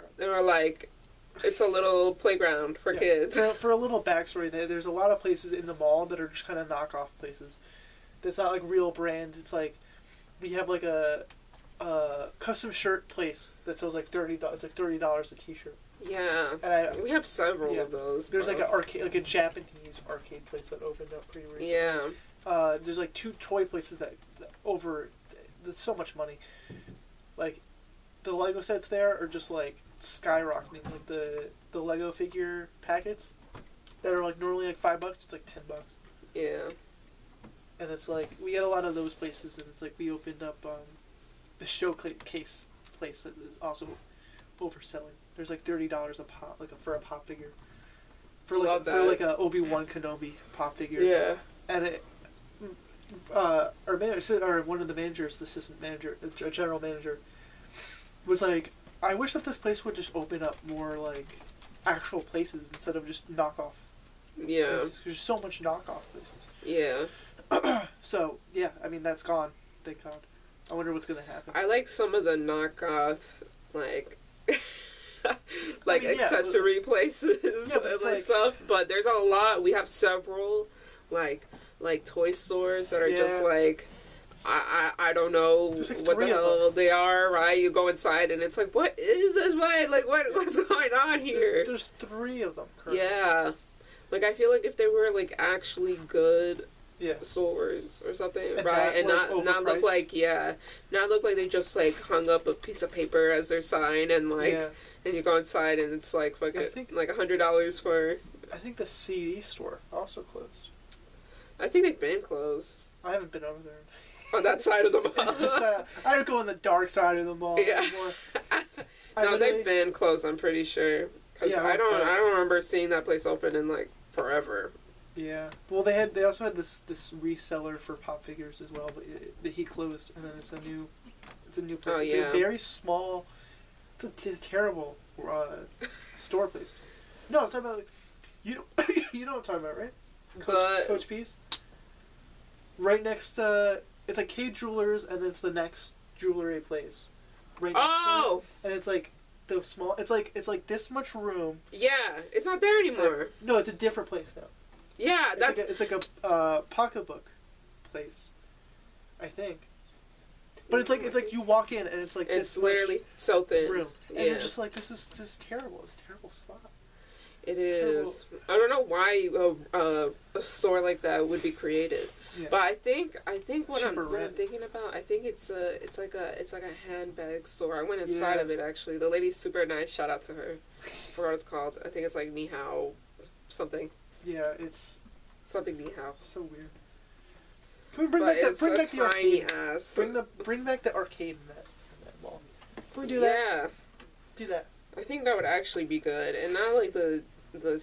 [SPEAKER 1] It's a little playground for
[SPEAKER 2] yeah,
[SPEAKER 1] kids.
[SPEAKER 2] for a little backstory, there's a lot of places in the mall that are just kind of knockoff places. That's not like real brand. It's like we have like a custom shirt place that sells like $30. It's like $30 a t-shirt.
[SPEAKER 1] Yeah.
[SPEAKER 2] And
[SPEAKER 1] We have several
[SPEAKER 2] yeah.
[SPEAKER 1] of those.
[SPEAKER 2] there's like
[SPEAKER 1] but-
[SPEAKER 2] an arcade, like a Japanese arcade place that opened up pretty recently.
[SPEAKER 1] Yeah.
[SPEAKER 2] There's like 2 toy places that there's so much money. Like the Lego sets there are just like skyrocketing. Like the Lego figure packets that are like normally like $5, it's like $10.
[SPEAKER 1] Yeah.
[SPEAKER 2] And it's like we get a lot of those places, and it's like we opened up the showcase place that is also overselling. There's like $30 a pop, like for a pop figure. For like
[SPEAKER 1] Love
[SPEAKER 2] for
[SPEAKER 1] that.
[SPEAKER 2] like a Obi-Wan Kenobi pop figure.
[SPEAKER 1] Yeah.
[SPEAKER 2] And it, or one of the managers, the assistant manager, a general manager, was like, I wish that this place would just open up more like actual places instead of just knockoff.
[SPEAKER 1] Yeah.
[SPEAKER 2] Places. There's so much knockoff places.
[SPEAKER 1] Yeah.
[SPEAKER 2] So yeah, I mean that's gone. Thank God. I wonder what's gonna happen.
[SPEAKER 1] I like some of the knockoff, like, like
[SPEAKER 2] I mean, yeah,
[SPEAKER 1] accessory places
[SPEAKER 2] Yeah, but
[SPEAKER 1] and
[SPEAKER 2] it's
[SPEAKER 1] like
[SPEAKER 2] like-
[SPEAKER 1] stuff. But there's a lot. We have several, like toy stores that are just
[SPEAKER 2] Yeah.
[SPEAKER 1] like, I don't know
[SPEAKER 2] There's like
[SPEAKER 1] what the
[SPEAKER 2] 3 of
[SPEAKER 1] hell they are. Right? You go inside and it's like, what is this? What's going on here?
[SPEAKER 2] There's 3 of them. Currently.
[SPEAKER 1] Yeah. Like, I feel like if they were, like, actually good
[SPEAKER 2] Yeah.
[SPEAKER 1] stores or something,
[SPEAKER 2] And
[SPEAKER 1] right?
[SPEAKER 2] not,
[SPEAKER 1] And
[SPEAKER 2] like,
[SPEAKER 1] not look
[SPEAKER 2] overpriced.
[SPEAKER 1] like, not look like they just, like, hung up a piece of paper as their sign and, like,
[SPEAKER 2] Yeah.
[SPEAKER 1] and you go inside and it's, like,
[SPEAKER 2] I
[SPEAKER 1] fucking,
[SPEAKER 2] think-
[SPEAKER 1] like, $100 for...
[SPEAKER 2] I think the CD store also closed.
[SPEAKER 1] I think they've been closed
[SPEAKER 2] I haven't been over there.
[SPEAKER 1] on that side of the mall.
[SPEAKER 2] I don't go on the dark side of the mall
[SPEAKER 1] Yeah.
[SPEAKER 2] anymore.
[SPEAKER 1] No,
[SPEAKER 2] literally-
[SPEAKER 1] they've been closed, I'm pretty sure. Because
[SPEAKER 2] Yeah,
[SPEAKER 1] I don't remember seeing that place open in, like, forever.
[SPEAKER 2] Yeah. Well, they also had this reseller for pop figures as well, but he closed, and then it's a new place.
[SPEAKER 1] Oh,
[SPEAKER 2] It's
[SPEAKER 1] yeah.
[SPEAKER 2] a very small. It's a terrible store place. No, I'm talking about you know you know what I'm talking about, right?
[SPEAKER 1] But-
[SPEAKER 2] Coach P's. Right next to it's like K Jewelers, and it's the next jewelry place. Right next to
[SPEAKER 1] Oh!
[SPEAKER 2] it, and it's like the small. It's like this much room.
[SPEAKER 1] Yeah, it's not there anymore.
[SPEAKER 2] No, it's a different place now.
[SPEAKER 1] Yeah, that's...
[SPEAKER 2] It's like a pocketbook place, I think. But it's like you walk in and it's like
[SPEAKER 1] It's
[SPEAKER 2] this
[SPEAKER 1] literally so
[SPEAKER 2] much
[SPEAKER 1] thin.
[SPEAKER 2] room, and
[SPEAKER 1] Yeah.
[SPEAKER 2] you're just like this is terrible. It's a terrible spot.
[SPEAKER 1] It
[SPEAKER 2] It's
[SPEAKER 1] is. I don't know why a store like that would be created,
[SPEAKER 2] Yeah.
[SPEAKER 1] but I think what I'm
[SPEAKER 2] Cheaper rent.
[SPEAKER 1] thinking about. I think it's like a handbag store. I went inside
[SPEAKER 2] Yeah.
[SPEAKER 1] of it actually. The lady's super nice. Shout out to her. I forgot what it's called. I think it's like Ni Hao, something
[SPEAKER 2] It's
[SPEAKER 1] Ni Hao.
[SPEAKER 2] so weird. Can we bring
[SPEAKER 1] But
[SPEAKER 2] back the
[SPEAKER 1] it's
[SPEAKER 2] bring
[SPEAKER 1] a
[SPEAKER 2] back the
[SPEAKER 1] tiny
[SPEAKER 2] arcade?
[SPEAKER 1] ass.
[SPEAKER 2] Bring back the arcade in that mall. Can we do that?
[SPEAKER 1] Yeah,
[SPEAKER 2] Do that.
[SPEAKER 1] I think that would actually be good, and not like the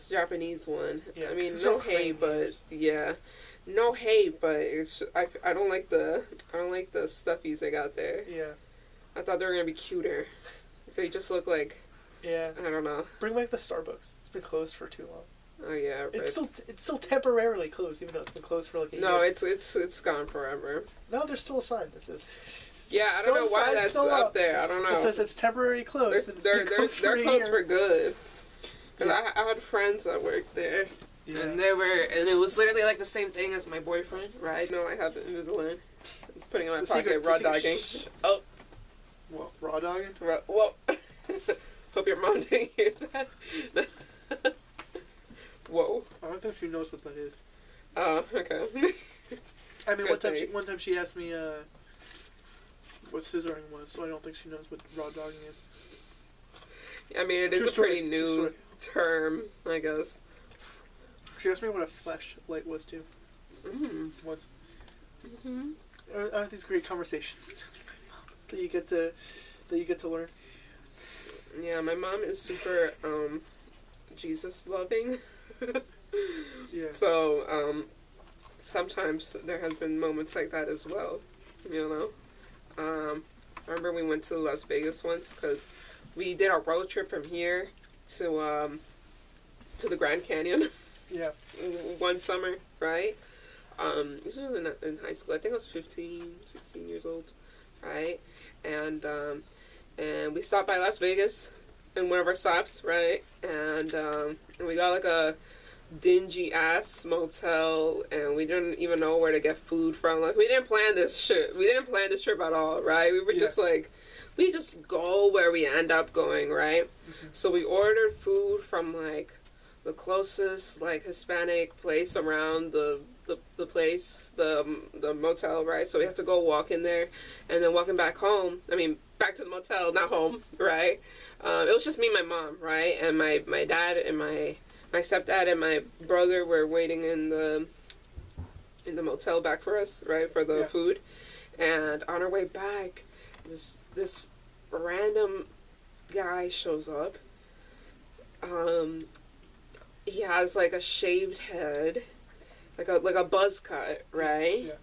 [SPEAKER 1] Japanese one.
[SPEAKER 2] Yeah,
[SPEAKER 1] I mean,
[SPEAKER 2] 'cause
[SPEAKER 1] no
[SPEAKER 2] it's all
[SPEAKER 1] hate, but
[SPEAKER 2] Chinese.
[SPEAKER 1] yeah, no hate, but it's I don't like the stuffies they got there.
[SPEAKER 2] Yeah.
[SPEAKER 1] I thought they were gonna be cuter. They just look like
[SPEAKER 2] Yeah.
[SPEAKER 1] I don't know.
[SPEAKER 2] Bring back the Starbucks. It's been closed for too long.
[SPEAKER 1] Oh yeah, but
[SPEAKER 2] It's still temporarily closed, even though it's been closed for like a
[SPEAKER 1] no,
[SPEAKER 2] year.
[SPEAKER 1] it's gone forever.
[SPEAKER 2] No, there's still a sign that says.
[SPEAKER 1] Yeah, I don't know why
[SPEAKER 2] Still
[SPEAKER 1] that's
[SPEAKER 2] still
[SPEAKER 1] up there. I don't know.
[SPEAKER 2] It says it's temporarily closed. and it's
[SPEAKER 1] They're
[SPEAKER 2] been closed
[SPEAKER 1] they're
[SPEAKER 2] for a
[SPEAKER 1] closed
[SPEAKER 2] year.
[SPEAKER 1] for good. Cause
[SPEAKER 2] Yeah.
[SPEAKER 1] I had friends that worked there,
[SPEAKER 2] Yeah.
[SPEAKER 1] and it was literally like the same thing as my boyfriend, right? No, I have Invisalign. I'm just putting it in my
[SPEAKER 2] It's a
[SPEAKER 1] pocket,
[SPEAKER 2] secret-
[SPEAKER 1] raw
[SPEAKER 2] it's a
[SPEAKER 1] dogging.
[SPEAKER 2] secret-
[SPEAKER 1] Oh,
[SPEAKER 2] What, raw dogging?
[SPEAKER 1] whoa. Hope your mom didn't hear that. Whoa.
[SPEAKER 2] I don't think she knows what that is.
[SPEAKER 1] Oh, okay.
[SPEAKER 2] I mean,
[SPEAKER 1] Good thing.
[SPEAKER 2] one time she asked me what scissoring was, so I don't think she knows what raw dogging is.
[SPEAKER 1] I mean, it is
[SPEAKER 2] True
[SPEAKER 1] a pretty
[SPEAKER 2] story,
[SPEAKER 1] new
[SPEAKER 2] true
[SPEAKER 1] term, I guess.
[SPEAKER 2] She asked me what a flashlight was too once.
[SPEAKER 1] Mm-hmm.
[SPEAKER 2] Aren't these great conversations that you get to learn?
[SPEAKER 1] Yeah, my mom is super Jesus loving.
[SPEAKER 2] Yeah.
[SPEAKER 1] So, sometimes there has been moments like that as well, you know. I remember we went to Las Vegas once because we did our road trip from here to the Grand Canyon.
[SPEAKER 2] Yeah.
[SPEAKER 1] One summer, right? This was in high school. I think I was 15, 16 years old, right? And we stopped by Las Vegas in one of our stops, right? And we got like a dingy ass motel, and we didn't even know where to get food from. Like, we didn't plan this shit. We didn't plan this trip at all, right? We were just like, we just go where we end up going, right? Mm-hmm. So we ordered food from like the closest like Hispanic place around the place, the motel, right? So we have to go walk in there, and then walking back home. I mean, back to the motel, not home, right? It was just me and my mom, right? And my dad and my stepdad and my brother were waiting in the motel back for us, right, for the food. And on our way back, this random guy shows up. He has like a shaved head, like a buzz cut, right?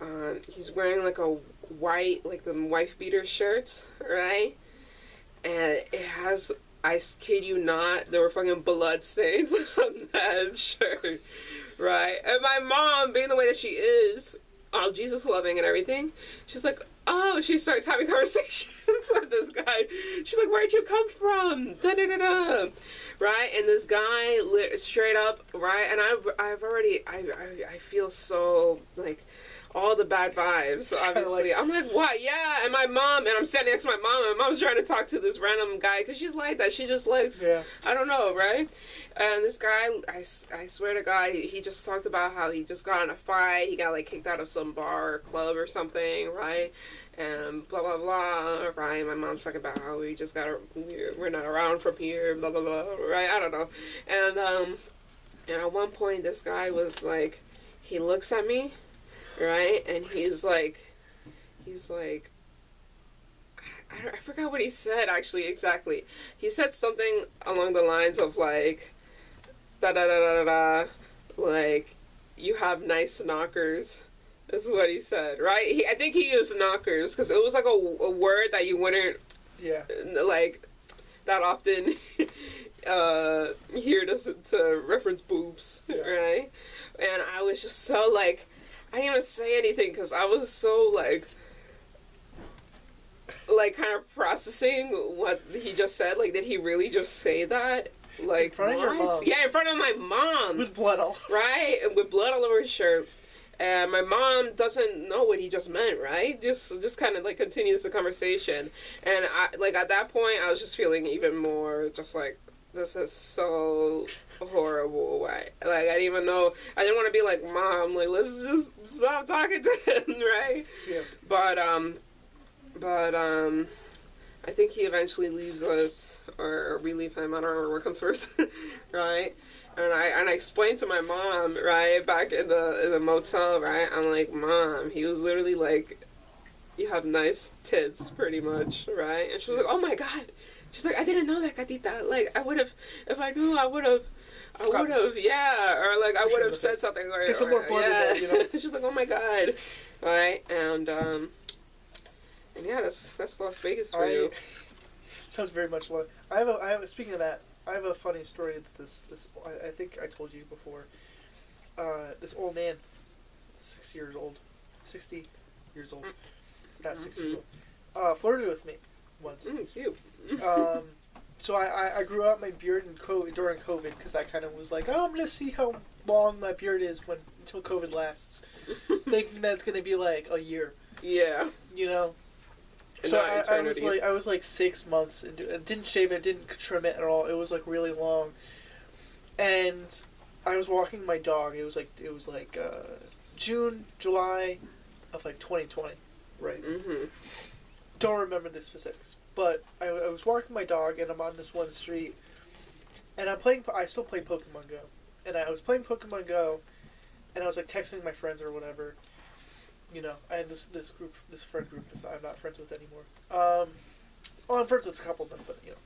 [SPEAKER 1] Yeah. He's wearing like a white, like the wife beater shirts, right? And it has, I kid you not, there were fucking blood stains on that shirt, right? And my mom, being the way that she is, all Jesus loving and everything, she's like, oh, she starts having conversations with this guy. She's like, where'd you come from? Da da da da. Right? And this guy straight up, right? And I've already, I feel so like all the bad vibes, obviously. Like, I'm like, what? Yeah. And my mom, and I'm standing next to my mom, and my mom's trying to talk to this random guy because she's like that. She just likes, I don't know, right? And this guy, I swear to God, he just talked about how he just got in a fight. He got like kicked out of some bar or club or something, right? And blah, blah, blah, right? My mom's talking about how we're not around from here, blah, blah, blah, right? I don't know. And at one point, this guy was like, he looks at me, right? And he's like, I forgot what he said actually exactly. He said something along the lines of like, da da da da da, like, you have nice knockers. Is what he said, right? I think he used knockers because it was like a word that you wouldn't, like, that often hear to reference boobs, right? And I was just so like, I didn't even say anything because I was so like kind of processing what he just said. Like, did he really just say that? Like, in front of your mom? Yeah, in front of my mom. With blood all over. Right? And with blood all over his shirt. And my mom doesn't know what he just meant, right? Just kind of like continues the conversation. And I, like, at that point, I was just feeling even more just like, this is so horrible. Like, I didn't even know. I didn't want to be like, Mom, like, let's just stop talking to him, right? Yeah. But I think he eventually leaves us, or we leave him. I don't remember what comes first, right? And I explained to my mom, right, back in the motel, right? I'm like, Mom, he was literally like, you have nice tits, pretty much, right? And she was like, oh my God. She's like, I didn't know that, Gatita. Like, I would have, if I knew, I would have, yeah. Or like, I would have said something. Get some more blood in there, you know? She's like, oh my God. Right? And yeah, that's Las Vegas for you.
[SPEAKER 2] Sounds very much like, speaking of that, I have a funny story that I think I told you before. This old man, 60 years old, not 60 years old, flirted with me once.
[SPEAKER 1] Cute.
[SPEAKER 2] So I grew out my beard during COVID because I kind of was like, oh, I'm gonna see how long my beard is until COVID lasts, thinking that's gonna be like a year. Yeah. You know. So I was like 6 months into it. Didn't shave it, didn't trim it at all. It was like really long, and I was walking my dog. It was like June, July of like 2020, right? Mm-hmm. Don't remember the specifics, but I was walking my dog, and I'm on this one street, and I still play Pokemon Go, and I was playing Pokemon Go, and I was like texting my friends or whatever. You know, I had this friend group that I'm not friends with anymore. Well, I'm friends with a couple of them, but, you know.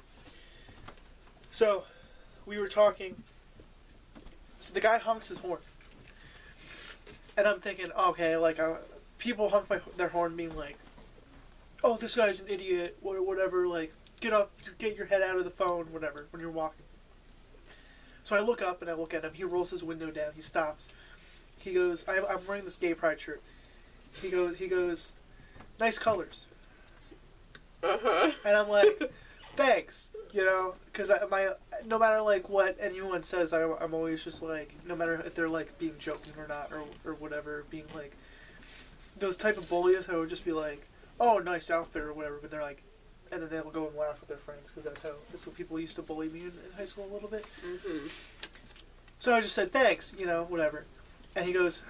[SPEAKER 2] So, we were talking. So the guy honks his horn. And I'm thinking, okay, like, people honk their horn being like, oh, this guy's an idiot, or whatever, like, get your head out of the phone, whatever, when you're walking. So I look up and I look at him. He rolls his window down. He stops. He goes, I'm wearing this gay pride shirt. He goes, nice colors.
[SPEAKER 1] Uh-huh.
[SPEAKER 2] And I'm like, thanks, you know, because no matter like what anyone says, I'm always just like, no matter if they're like being joking or not or whatever, being like those type of bullies, I would just be like, oh, nice outfit or whatever, but they're like, and then they'll go and laugh with their friends because that's what people used to bully me in high school a little bit.
[SPEAKER 1] Mm-hmm.
[SPEAKER 2] So I just said thanks, you know, whatever, and he goes,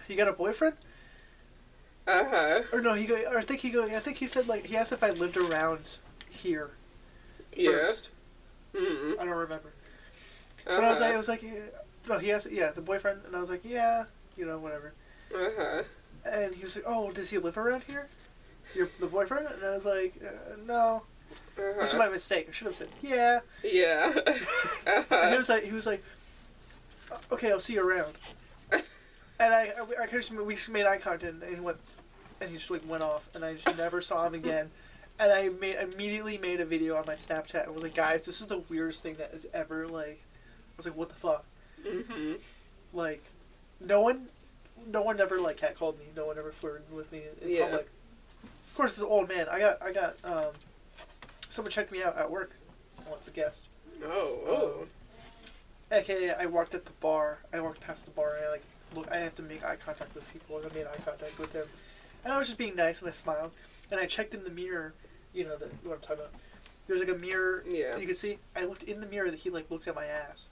[SPEAKER 2] you got a boyfriend?
[SPEAKER 1] Uh-huh.
[SPEAKER 2] Or no, I think he said like he asked if I lived around here.
[SPEAKER 1] Yeah.
[SPEAKER 2] First.
[SPEAKER 1] Mm-hmm.
[SPEAKER 2] I don't remember.
[SPEAKER 1] Uh-huh.
[SPEAKER 2] But I was like, yeah. No, he asked, yeah, the boyfriend, and I was like, yeah, you know, whatever.
[SPEAKER 1] Uh-huh.
[SPEAKER 2] And he was like, oh, does he live around here? The boyfriend? And I was like, no.
[SPEAKER 1] Uh-huh.
[SPEAKER 2] Which is my mistake. I should have said, yeah.
[SPEAKER 1] Yeah. Uh-huh.
[SPEAKER 2] And he was like, okay, I'll see you around. And I just we just made eye contact, and he just like went off, and I just never saw him again. And I immediately made a video on my Snapchat and was like, guys, this is the weirdest thing that has ever like. I was like, what the fuck?
[SPEAKER 1] Mm-hmm.
[SPEAKER 2] Like, no one ever like catcalled me. No one ever flirted with me in public. Of course, this old man. I got someone checked me out at work once, a guest.
[SPEAKER 1] Oh.
[SPEAKER 2] AKA, I walked at the bar. I walked past the bar, and I like look. I have to make eye contact with people, and I made eye contact with him. And I was just being nice, and I smiled. And I checked in the mirror. You know what I'm talking about. There's like a mirror.
[SPEAKER 1] Yeah.
[SPEAKER 2] You can see. I looked in the mirror that he like looked at my ass,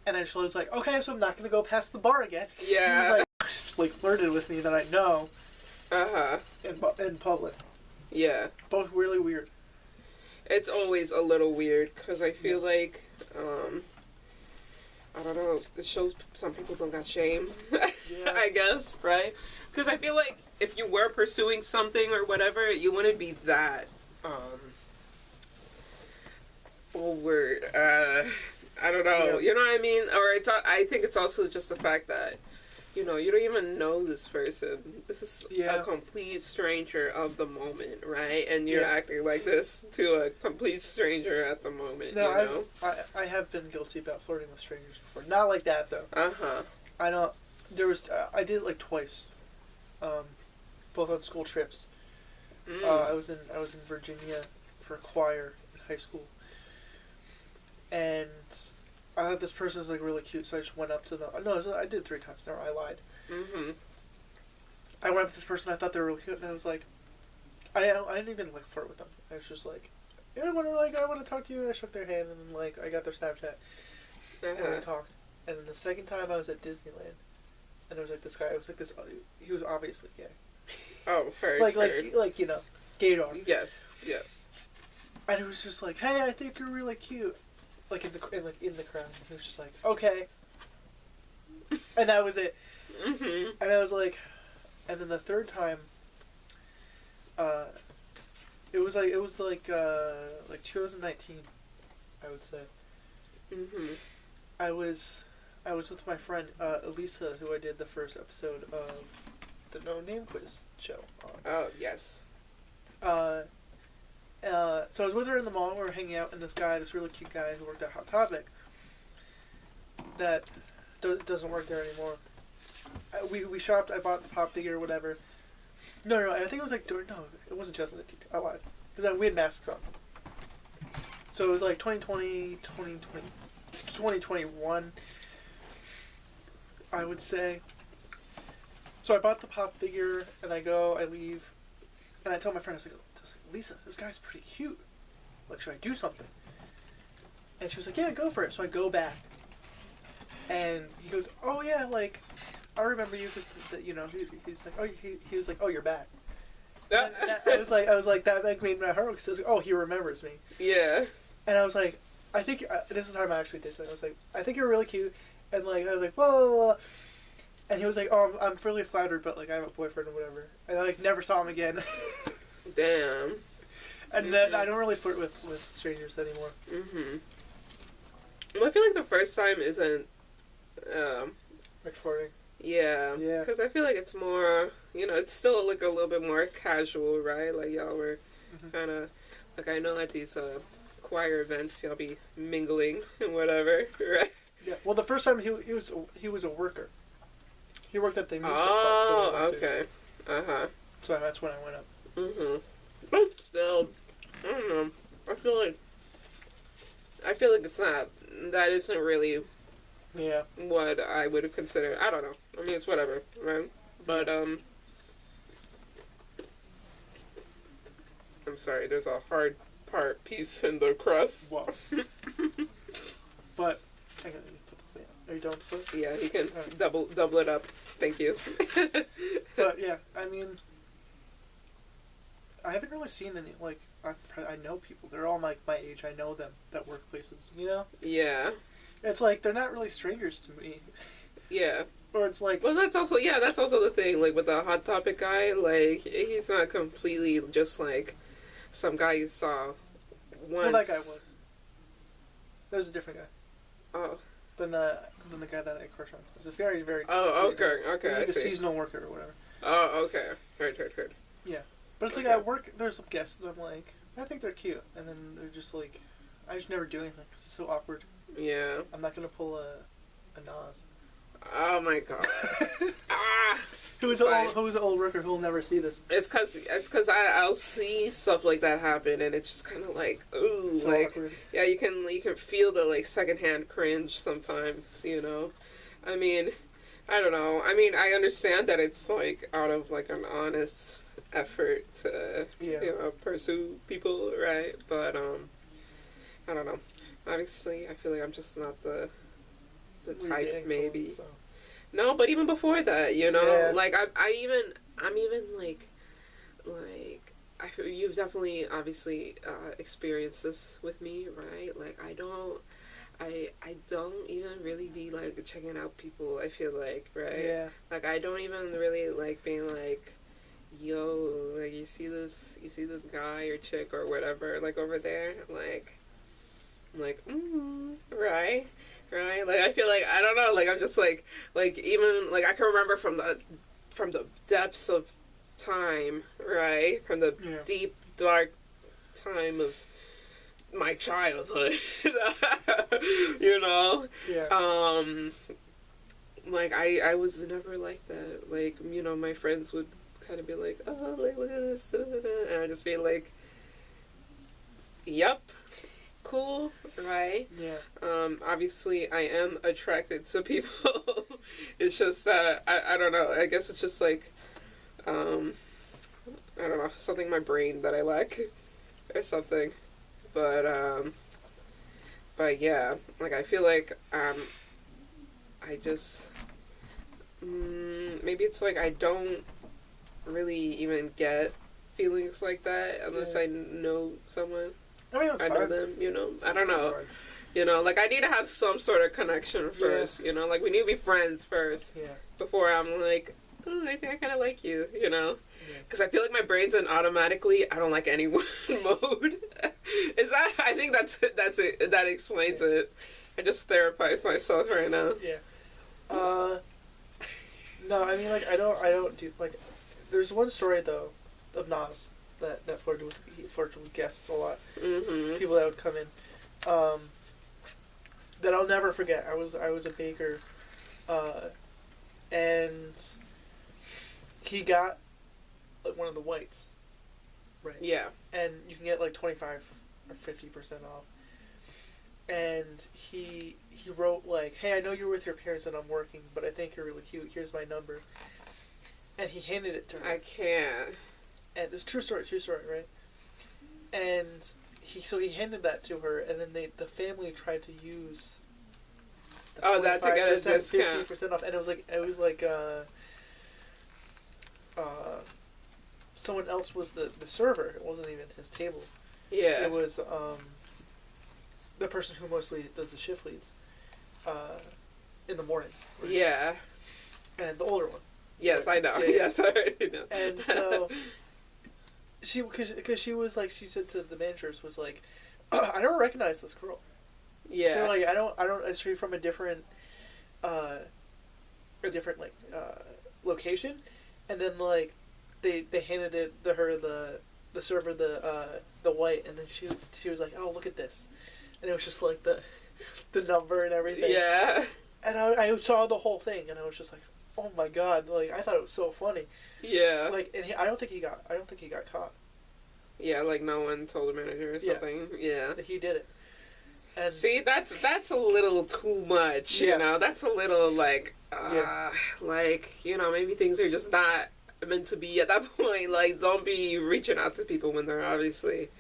[SPEAKER 2] and I just was like, okay, so I'm not gonna go past the bar again.
[SPEAKER 1] Yeah.
[SPEAKER 2] He was like, just like flirted with me that I know.
[SPEAKER 1] Uh-huh.
[SPEAKER 2] In public.
[SPEAKER 1] Yeah.
[SPEAKER 2] Both really weird.
[SPEAKER 1] It's always a little weird because I feel like, I don't know, it shows some people don't got shame,
[SPEAKER 2] Yeah.
[SPEAKER 1] I guess, right? Because I feel like if you were pursuing something or whatever, you wouldn't be that, forward, I don't know,
[SPEAKER 2] Yeah.
[SPEAKER 1] you know what I mean? Or I think it's also just the fact that, you know, you don't even know this person. This is a complete stranger of the moment, right? And you're acting like this to a complete stranger at the moment,
[SPEAKER 2] No,
[SPEAKER 1] you know?
[SPEAKER 2] I have been guilty about flirting with strangers before. Not like that, though.
[SPEAKER 1] Uh-huh.
[SPEAKER 2] I know. I did it like twice. Both on school trips. I was in Virginia for a choir in high school. And I thought this person was like really cute, so I just went up to them. No, I did 3 times. No, I lied.
[SPEAKER 1] Mm-hmm.
[SPEAKER 2] I went up to this person. I thought they were really cute, and I was like, I didn't even like flirt with them. I was just like, yeah, I want to talk to you. And I shook their hand, and then like I got their Snapchat, and we talked. And then the second time I was at Disneyland, and there was like this guy. It was like this. He was obviously gay.
[SPEAKER 1] Oh, heard.
[SPEAKER 2] Like you know, gaydar.
[SPEAKER 1] Yes.
[SPEAKER 2] And it was just like, hey, I think you're really cute. Like in the crowd, he was just like, okay, and that was it.
[SPEAKER 1] Mm-hmm.
[SPEAKER 2] And I was like, and then the third time, it was like 2019, I would say.
[SPEAKER 1] Mm-hmm.
[SPEAKER 2] I was with my friend Elisa, who I did the first episode of the No Name Quiz show on.
[SPEAKER 1] Oh yes.
[SPEAKER 2] So I was with her in the mall. We were hanging out, and this really cute guy who worked at Hot Topic, that doesn't work there anymore. We shopped. I bought the pop figure or whatever. No, I think it was like it wasn't just an teacher. I lied because we had masks on. So it was like 2020, 2021, I would say. So I bought the pop figure, and I leave, and I tell my friend, I was like, Lisa, this guy's pretty cute. Like, should I do something? And she was like, yeah, go for it. So I go back, and he goes, oh yeah, like, I remember you because you know he's like, oh he was like, oh, you're back. I was like that made my heart because like, oh, he remembers me.
[SPEAKER 1] Yeah.
[SPEAKER 2] And I was like, I think this is the time I actually did something. I was like, I think you're really cute, and like I was like, blah blah blah. And he was like, oh, I'm really flattered, but like I have a boyfriend or whatever. And I like never saw him again.
[SPEAKER 1] Damn.
[SPEAKER 2] And then I don't really flirt with strangers anymore.
[SPEAKER 1] Mm-hmm. Well, I feel like the first time isn't
[SPEAKER 2] Like flirting.
[SPEAKER 1] Yeah,
[SPEAKER 2] Yeah.
[SPEAKER 1] because I feel like it's more, it's still like a little bit more casual, right? Like y'all were
[SPEAKER 2] Mhm.
[SPEAKER 1] kind of, like I know at these choir events y'all be mingling and whatever, right?
[SPEAKER 2] Yeah. Well, the first time he was a worker. He worked at the amusement park that we
[SPEAKER 1] Oh,
[SPEAKER 2] went to.
[SPEAKER 1] okay. Uh-huh.
[SPEAKER 2] So that's when I went up.
[SPEAKER 1] Mm-hmm. But still, I don't know. I feel like it's not, that isn't really
[SPEAKER 2] Yeah.
[SPEAKER 1] what I would consider. I don't know. I mean, it's whatever, right? But, I'm sorry, there's a hard part piece in the crust.
[SPEAKER 2] Wow. But I gotta put the plate on. Are you done with the plate?
[SPEAKER 1] Yeah, you can
[SPEAKER 2] Alright.
[SPEAKER 1] double it up. Thank you.
[SPEAKER 2] But yeah, I mean, I haven't really seen any, like, I know people. They're all my age. I know them that work places. You know,
[SPEAKER 1] Yeah.
[SPEAKER 2] it's like they're not really strangers to me.
[SPEAKER 1] Yeah.
[SPEAKER 2] Or it's like,
[SPEAKER 1] Well, that's also the thing. Like with the Hot Topic guy, like he's not completely just like some guy you saw once.
[SPEAKER 2] well, that guy was. That was a different guy
[SPEAKER 1] Oh.
[SPEAKER 2] than the guy that I crush on. It's a very
[SPEAKER 1] Oh.
[SPEAKER 2] weird
[SPEAKER 1] Okay.
[SPEAKER 2] guy.
[SPEAKER 1] Okay. I
[SPEAKER 2] Maybe the
[SPEAKER 1] see.
[SPEAKER 2] seasonal worker or whatever.
[SPEAKER 1] Oh. Okay. Heard.
[SPEAKER 2] But it's like
[SPEAKER 1] Okay.
[SPEAKER 2] at work, there's some guests that I'm like, I think they're cute, and then they're just like, I just never do anything because it's so awkward.
[SPEAKER 1] Yeah.
[SPEAKER 2] I'm not gonna pull a Nas.
[SPEAKER 1] Oh my god. Ah.
[SPEAKER 2] Who's an old worker who'll never see this?
[SPEAKER 1] It's cause I'll see stuff like that happen and it's just kind of like ooh,
[SPEAKER 2] So
[SPEAKER 1] like
[SPEAKER 2] awkward.
[SPEAKER 1] yeah, you can feel the like secondhand cringe sometimes, I mean, I don't know. I mean, I understand that it's like out of like an honest effort to
[SPEAKER 2] Yeah.
[SPEAKER 1] pursue people, right? But I don't know. Obviously, I feel like I'm just not the
[SPEAKER 2] We're
[SPEAKER 1] type,
[SPEAKER 2] dating
[SPEAKER 1] maybe.
[SPEAKER 2] someone,
[SPEAKER 1] No, but even before that,
[SPEAKER 2] Yeah.
[SPEAKER 1] like I'm even like you've definitely obviously experienced this with me, right? Like I don't even really be like checking out people. I feel like, right?
[SPEAKER 2] Yeah.
[SPEAKER 1] Like I don't even really like being like, yo, like you see this guy or chick or whatever like over there, like, I'm like, right. Right, like I feel like I don't know, like I'm just like even like I can remember from the depths of time, right, from the
[SPEAKER 2] Yeah.
[SPEAKER 1] deep dark time of my childhood,
[SPEAKER 2] Yeah.
[SPEAKER 1] like I was never like that. Like my friends would kind of be like, oh, like look at this, da, da, da, and I'd just be like, yep. Cool, right?
[SPEAKER 2] Yeah.
[SPEAKER 1] Obviously I am attracted to people. It's just that I don't know. I guess it's just like I don't know, something in my brain that I lack or something. But yeah, like I feel like I just maybe it's like I don't really even get feelings like that unless
[SPEAKER 2] Yeah.
[SPEAKER 1] I know someone.
[SPEAKER 2] I mean, that's
[SPEAKER 1] I know
[SPEAKER 2] fine.
[SPEAKER 1] them, I don't
[SPEAKER 2] That's
[SPEAKER 1] know.
[SPEAKER 2] fine.
[SPEAKER 1] Like I need to have some sort of connection first, like we need to be friends first
[SPEAKER 2] Yeah.
[SPEAKER 1] before I'm like, oh, I think I kind of like you,
[SPEAKER 2] Yeah.
[SPEAKER 1] because I feel like my brain's in automatically I don't like anyone mode. Is that? I think that's it. That explains it. I just therapized myself right now.
[SPEAKER 2] Yeah. No, I mean, like, I don't do, like, there's one story, though, of Nas that flirted with guests a lot.
[SPEAKER 1] Mm-hmm.
[SPEAKER 2] People that would come in, that I'll never forget. I was a baker, and he got, like, one of the whites, right?
[SPEAKER 1] Yeah.
[SPEAKER 2] And you can get, like, 25 or 50% off. And he wrote, like, hey, I know you're with your parents and I'm working, but I think you're really cute. Here's my number. And he handed it to her.
[SPEAKER 1] I can't.
[SPEAKER 2] And it's true story, right? And he handed that to her, and then the family tried to use the
[SPEAKER 1] That to get a
[SPEAKER 2] 25%,
[SPEAKER 1] discount.
[SPEAKER 2] 50% off, and it was like someone else was the server. It wasn't even his table.
[SPEAKER 1] Yeah.
[SPEAKER 2] It was the person who mostly does the shift leads in the morning. Right?
[SPEAKER 1] Yeah.
[SPEAKER 2] And the older one.
[SPEAKER 1] Yes, I know.
[SPEAKER 2] Yeah.
[SPEAKER 1] Yes, I already know.
[SPEAKER 2] And so because she was like, she said to the managers, was like, I don't recognize this girl.
[SPEAKER 1] Yeah.
[SPEAKER 2] They're like, I don't. Is she from a different a different like location, and then like they handed her the server the white, and then she was like, oh, look at this, and it was just like the number and everything.
[SPEAKER 1] Yeah.
[SPEAKER 2] And I saw the whole thing, and I was just like, oh my god, like I thought it was so funny.
[SPEAKER 1] Yeah.
[SPEAKER 2] Like, and I don't think he got caught.
[SPEAKER 1] Yeah, like no one told the manager or something. Yeah.
[SPEAKER 2] He did it. And
[SPEAKER 1] see, that's a little too much, you know? That's a little, like, like, you know, maybe things are just not meant to be at that point. Like, don't be reaching out to people when they're obviously,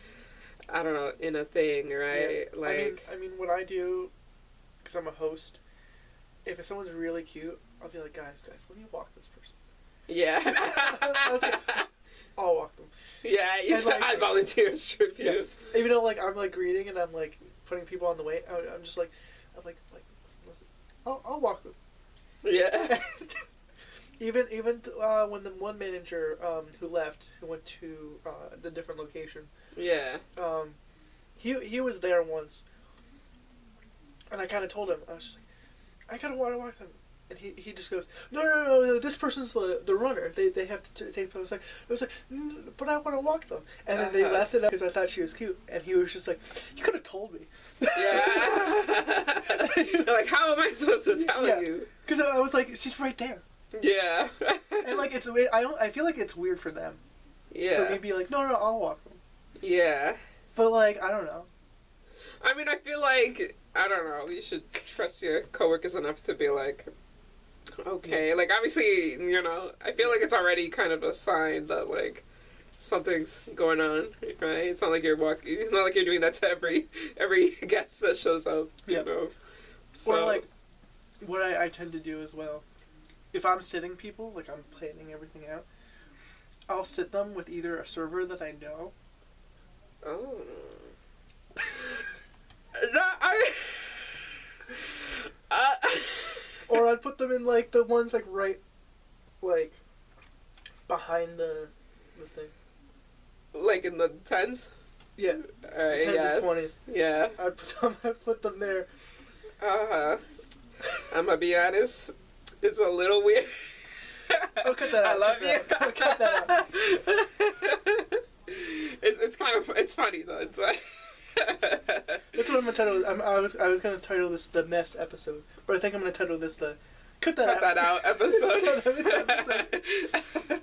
[SPEAKER 1] I don't know, in a thing, right?
[SPEAKER 2] Yeah.
[SPEAKER 1] Like,
[SPEAKER 2] I mean, what I do, because I'm a host, if someone's really cute, I'll be like, guys, let me walk this person.
[SPEAKER 1] yeah.
[SPEAKER 2] I was like, I'll walk them.
[SPEAKER 1] Yeah, you should,
[SPEAKER 2] like,
[SPEAKER 1] I volunteer as tribute.
[SPEAKER 2] Yeah. Even though, like, I'm, like, greeting and I'm, like, putting people on the way, I'm just like, listen. I'll walk them.
[SPEAKER 1] Yeah.
[SPEAKER 2] Even when the one manager who left, who went to the different location.
[SPEAKER 1] Yeah.
[SPEAKER 2] He was there once, and I kind of told him, I was just like, I gotta want to walk them, and he just goes, no, this person's the runner. They have to take. I was like, but I want to walk them, and then they left it up because I thought she was cute, and he was just like, you could have told me.
[SPEAKER 1] Yeah. Like, how am I supposed to tell you?
[SPEAKER 2] Because I was like, she's right there.
[SPEAKER 1] Yeah.
[SPEAKER 2] And like I feel like it's weird for them.
[SPEAKER 1] Yeah.
[SPEAKER 2] For me to be like, no, I'll walk them.
[SPEAKER 1] Yeah.
[SPEAKER 2] But like, I don't know.
[SPEAKER 1] I mean, I feel like, I don't know, you should trust your coworkers enough to be like, okay. Like, obviously, you know, I feel like it's already kind of a sign that, like, something's going on, right? It's not like you're doing that to every guest that shows up, you know? So,
[SPEAKER 2] or like, what I tend to do as well, if I'm sitting people, like I'm planning everything out, I'll sit them with either a server that I know.
[SPEAKER 1] oh. No,
[SPEAKER 2] Or I'd put them in like the ones like right, like behind the thing.
[SPEAKER 1] Like in the 10s?
[SPEAKER 2] Yeah. 10s
[SPEAKER 1] yeah.
[SPEAKER 2] and 20s.
[SPEAKER 1] Yeah.
[SPEAKER 2] I'd put them there.
[SPEAKER 1] I'm gonna be honest, it's a little weird.
[SPEAKER 2] I'll cut that out.
[SPEAKER 1] I love you.
[SPEAKER 2] I'll cut that out.
[SPEAKER 1] It's kind of, it's funny though. It's like
[SPEAKER 2] That's what I'm gonna title. I was gonna title this the mess episode, but I think I'm gonna title this the cut that out
[SPEAKER 1] episode.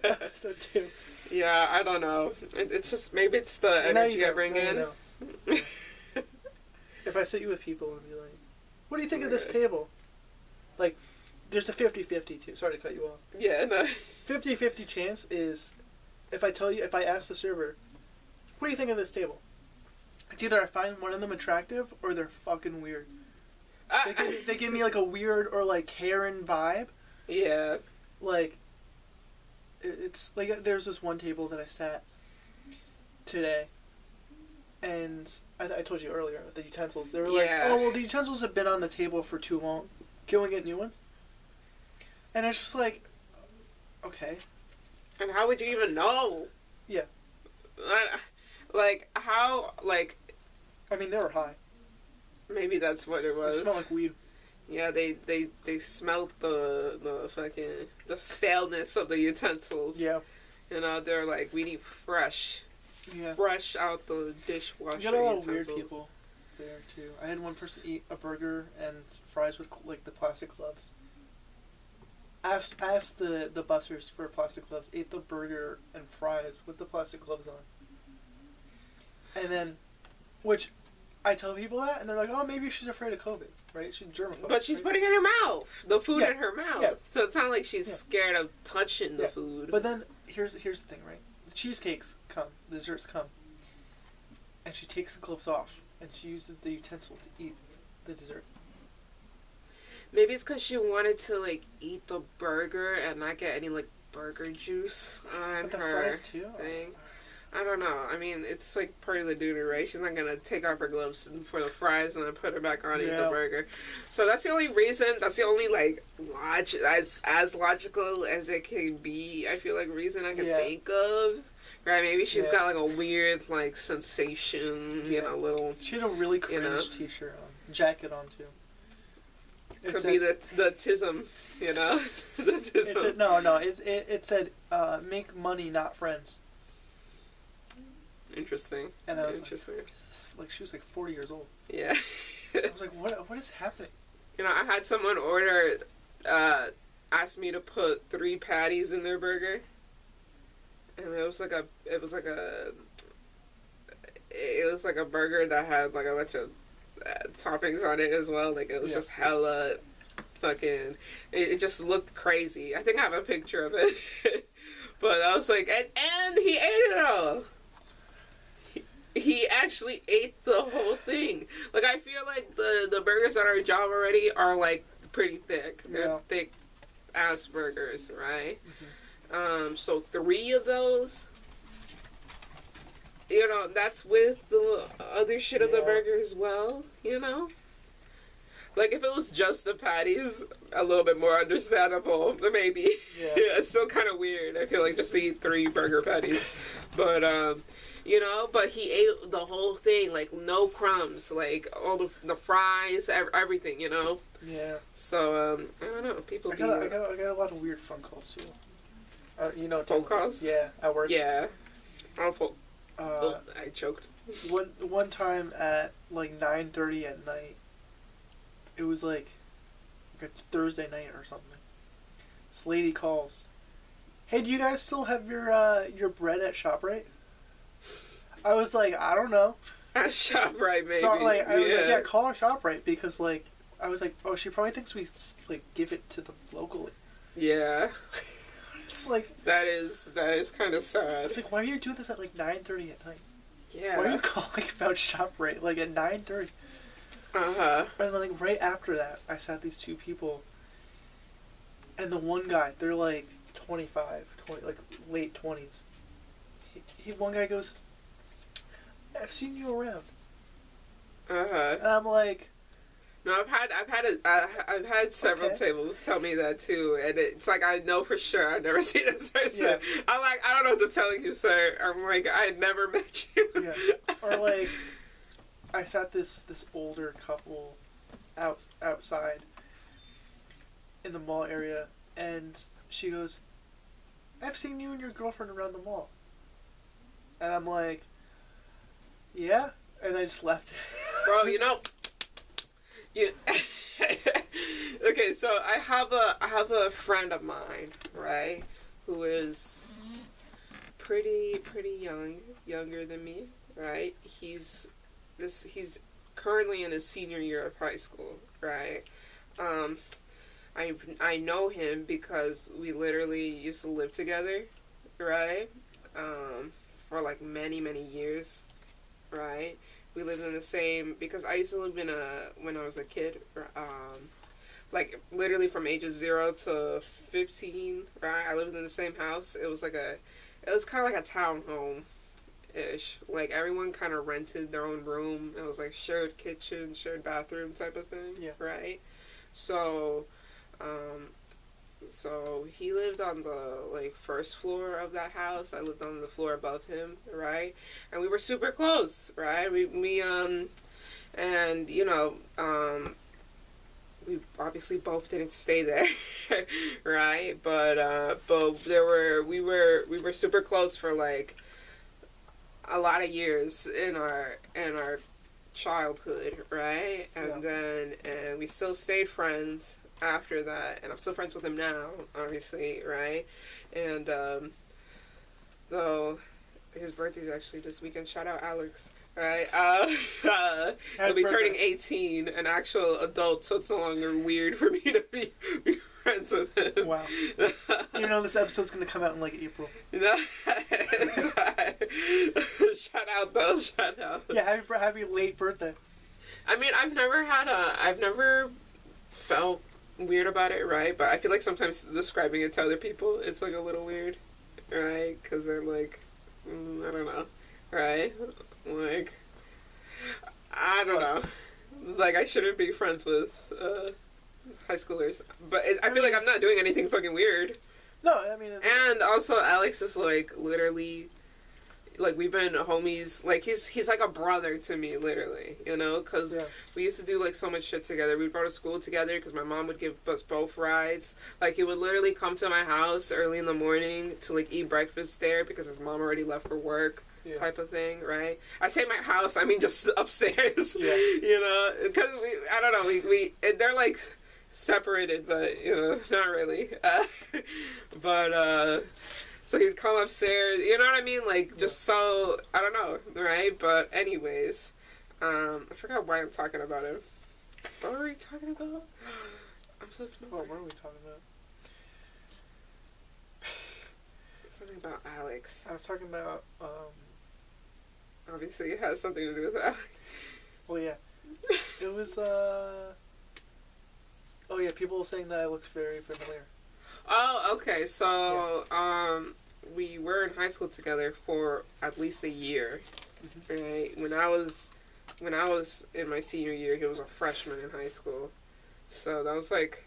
[SPEAKER 2] Episode 2.
[SPEAKER 1] Yeah, I don't know. It's just, maybe it's the energy I bring in.
[SPEAKER 2] If I sit you with people and be like, what do you think of this table? Like, there's a 50-50 too. Sorry to cut you off.
[SPEAKER 1] Yeah, no.
[SPEAKER 2] 50-50 chance is, if I ask the server, what do you think of this table? It's either I find one of them attractive or they're fucking weird. They give me like a weird or like Karen vibe.
[SPEAKER 1] Yeah.
[SPEAKER 2] Like, it's like there's this one table that I sat today, and I told you earlier the utensils. They were like, oh well, the utensils have been on the table for too long. Can we get new ones? And it's just like, okay.
[SPEAKER 1] And how would you even know?
[SPEAKER 2] Yeah.
[SPEAKER 1] Like, how, like...
[SPEAKER 2] I mean, they were high.
[SPEAKER 1] Maybe that's what it was.
[SPEAKER 2] They smell like weed.
[SPEAKER 1] Yeah, they smelled the fucking, the staleness of the utensils.
[SPEAKER 2] Yeah.
[SPEAKER 1] You know, they're like, we need fresh out the dishwasher
[SPEAKER 2] You got a lot
[SPEAKER 1] utensils.
[SPEAKER 2] of weird people there, too. I had one person eat a burger and fries with, like, the plastic gloves. Asked the bussers for plastic gloves, ate the burger and fries with the plastic gloves on. And then, which, I tell people that, and they're like, oh, maybe she's afraid of COVID, right? She's germaphobe.
[SPEAKER 1] But she's
[SPEAKER 2] right?
[SPEAKER 1] putting it in her mouth. The food in her mouth.
[SPEAKER 2] Yeah.
[SPEAKER 1] So it's not like she's scared of touching the food.
[SPEAKER 2] But then, here's the thing, right? The cheesecakes come, the desserts come, and she takes the gloves off, and she uses the utensil to eat the dessert.
[SPEAKER 1] Maybe it's because she wanted to, like, eat the burger and not get any, like, burger juice on
[SPEAKER 2] But the
[SPEAKER 1] her
[SPEAKER 2] fries, too?
[SPEAKER 1] thing. I don't know. I mean, it's, like, part of the duty, right? She's not going to take off her gloves for the fries and then put her back on and eat the burger. So that's the only reason, that's the only, like, as logical as it can be, I feel like, reason I can think of. Right? Maybe she's got, like, a weird, like, sensation, you know, little...
[SPEAKER 2] She had a really cringe t-shirt on. Jacket on, too.
[SPEAKER 1] Could be the tism, you know? The tism.
[SPEAKER 2] It said, make money, not friends.
[SPEAKER 1] Interesting.
[SPEAKER 2] And I was
[SPEAKER 1] interesting.
[SPEAKER 2] Like, she was like 40 years old.
[SPEAKER 1] Yeah.
[SPEAKER 2] I was like, what is happening?
[SPEAKER 1] You know, I had someone order, asked me to put 3 patties in their burger. And it was like a burger that had like a bunch of toppings on it as well. Like, it was just hella fucking, it just looked crazy. I think I have a picture of it. But I was like, and he ate it all. He actually ate the whole thing. Like, I feel like the burgers at our job already are like pretty thick. They're thick ass burgers, right? Mm-hmm. So 3 of those, you know, that's with the other shit of the burger as well, you know? Like, if it was just the patties, a little bit more understandable, maybe. Yeah. It's still kind of weird, I feel like, just to eat 3 burger patties. But, you know, but he ate the whole thing, like, no crumbs, like, all the fries, everything, you know?
[SPEAKER 2] Yeah.
[SPEAKER 1] So, I don't know, I
[SPEAKER 2] got a lot of weird phone calls, too. You know,
[SPEAKER 1] phone calls?
[SPEAKER 2] Yeah, at work.
[SPEAKER 1] Yeah. I choked.
[SPEAKER 2] One time at like 9:30 at night, it was like a Thursday night or something. This lady calls. Hey, do you guys still have your bread at ShopRite? I was like, I don't know.
[SPEAKER 1] At ShopRite, maybe.
[SPEAKER 2] So like, I was like, yeah, call ShopRite, because like, I was like, oh, she probably thinks we like give it to them locally.
[SPEAKER 1] Yeah.
[SPEAKER 2] It's like,
[SPEAKER 1] that is kind of sad.
[SPEAKER 2] It's like, why are you doing this at like 9:30 at night?
[SPEAKER 1] Yeah.
[SPEAKER 2] Why are you calling about ShopRite like at 9:30?
[SPEAKER 1] And
[SPEAKER 2] then like right after that, I sat these 2 people, and the one guy, they're like 25, like late 20s. One guy goes, I've seen you around. And I'm like,
[SPEAKER 1] no, I've had several tables tell me that too, and it's like, I know for sure I've never seen this person. Yeah. I'm like, I don't know what to tell you, sir. I'm like, I never met you.
[SPEAKER 2] Yeah. Or like, I sat this older couple outside in the mall area, and she goes, I've seen you and your girlfriend around the mall. And I'm like, yeah, and I just left.
[SPEAKER 1] Bro, you know, okay, so I have a friend of mine, right, who is pretty younger than me, right? He's currently in his senior year of high school, right? I know him because we literally used to live together, right? For like many years, right? We lived in the same, because I used to live when I was a kid, like literally from ages 0 to 15, right? I lived in the same house. It was kind of like a townhome-ish. Like, everyone kind of rented their own room. It was like shared kitchen, shared bathroom type of thing, right? So, so he lived on the like first floor of that house. I lived on the floor above him, right? And we were super close, right? We and you know, we obviously both didn't stay there, right? But we were super close for like a lot of years in our childhood, right? And then we still stayed friends after that, and I'm still friends with him now, obviously, right? And though his birthday's actually this weekend, shout out Alex, right? He'll be turning 18, an actual adult, so it's no longer weird for me to be friends with him.
[SPEAKER 2] Wow. You know, this episode's gonna come out in like April.
[SPEAKER 1] Shout out though, shout out.
[SPEAKER 2] Yeah, happy late birthday.
[SPEAKER 1] I mean, I've never felt weird about it, right? But I feel like sometimes describing it to other people, it's like a little weird, right? Because they're like, I don't know, right? Like, I don't know. Like, I shouldn't be friends with high schoolers, but I feel like I'm not doing anything fucking weird.
[SPEAKER 2] No, I mean,
[SPEAKER 1] and also Alex is like literally, like we've been homies. Like he's like a brother to me, literally. You know, because
[SPEAKER 2] Yeah.
[SPEAKER 1] we used to do like so much shit together. We'd go to school together because my mom would give us both rides. Like he would literally come to my house early in the morning to like eat breakfast there because his mom already left for work.
[SPEAKER 2] Yeah.
[SPEAKER 1] Type of thing, right? I say my house, I mean just upstairs.
[SPEAKER 2] Yeah.
[SPEAKER 1] You know, because I don't know, they're like separated, but you know, not really. But so he'd come upstairs, you know what I mean? Like just so I don't know, right? But anyways, I forgot why I'm talking about him. What were we talking about? I'm so smart.
[SPEAKER 2] What were we talking about?
[SPEAKER 1] Something about Alex.
[SPEAKER 2] I was talking about
[SPEAKER 1] Obviously, it has something to do with Alex.
[SPEAKER 2] well, yeah. It was oh yeah, people saying that I looked very familiar.
[SPEAKER 1] Oh, okay. So, we were in high school together for at least a year. Right? When I was in my senior year, he was a freshman in high school. So that was like,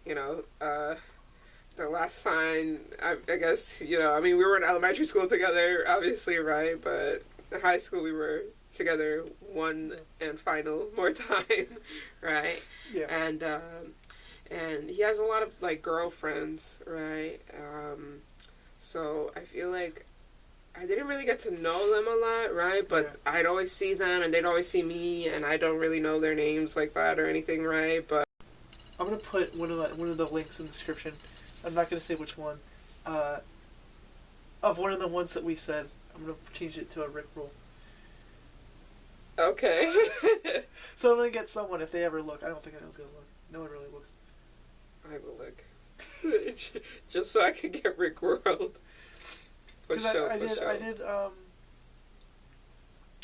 [SPEAKER 1] you know, the last time, I guess, you know, I mean, we were in elementary school together, obviously, right? But in high school, we were together one and final more time, right?
[SPEAKER 2] Yeah.
[SPEAKER 1] And he has a lot of like girlfriends, right? So I feel like I didn't really get to know them a lot, right? But
[SPEAKER 2] Yeah.
[SPEAKER 1] I'd always see them, and they'd always see me, and I don't really know their names like that or anything, right? But
[SPEAKER 2] I'm gonna put one of the links in the description. I'm not gonna say which one. Of one of the ones that we said, I'm gonna change it to a Rick roll.
[SPEAKER 1] okay.
[SPEAKER 2] So I'm gonna get someone if they ever look. I don't think anyone's gonna look. No one really looks.
[SPEAKER 1] I will look. Just so I can get Rick World. For
[SPEAKER 2] Because
[SPEAKER 1] sure,
[SPEAKER 2] I
[SPEAKER 1] for
[SPEAKER 2] did
[SPEAKER 1] sure.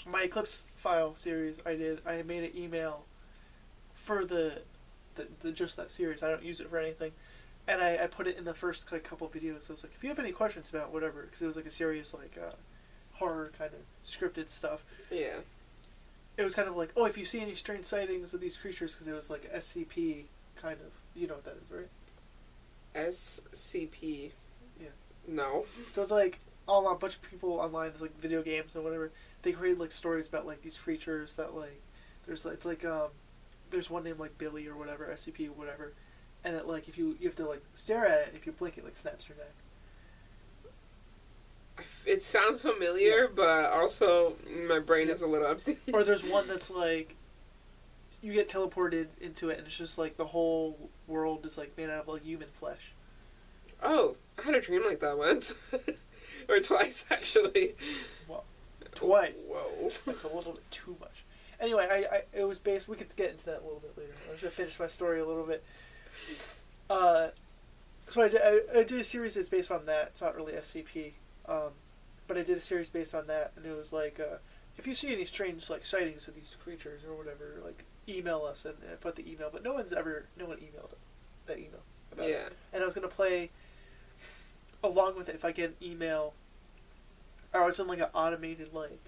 [SPEAKER 2] My Eclipse file series. I made an email for the just that series. I don't use it for anything, and I put it in the first like couple videos. So I was like, if you have any questions about whatever, because it was like a serious like horror kind of scripted stuff.
[SPEAKER 1] Yeah.
[SPEAKER 2] It was kind of like, oh, if you see any strange sightings of these creatures, because it was like SCP kind of. You know what that is, right?
[SPEAKER 1] SCP.
[SPEAKER 2] Yeah.
[SPEAKER 1] No.
[SPEAKER 2] So it's like a bunch of people online, it's like video games and whatever. They created like stories about like these creatures that like there's like it's like there's one named like Billy or whatever, SCP or whatever, and it like if you have to like stare at it, and if you blink it like snaps your neck.
[SPEAKER 1] It sounds familiar, but also my brain is a little empty.
[SPEAKER 2] Or there's one that's like you get teleported into it and it's just like the whole world is like made out of like human flesh.
[SPEAKER 1] Oh, I had a dream like that once. Or twice, actually.
[SPEAKER 2] Well, twice.
[SPEAKER 1] Whoa.
[SPEAKER 2] That's a little bit too much. Anyway, it was based. We could get into that a little bit later. I was gonna finish my story a little bit. So I did a series that's based on that. It's not really SCP, but I did a series based on that, and it was like, if you see any strange like sightings of these creatures or whatever, like email us, and I put the email. But no one emailed that email about
[SPEAKER 1] Yeah.
[SPEAKER 2] it. And I was gonna play along with it if I get an email. Or it's in like an automated like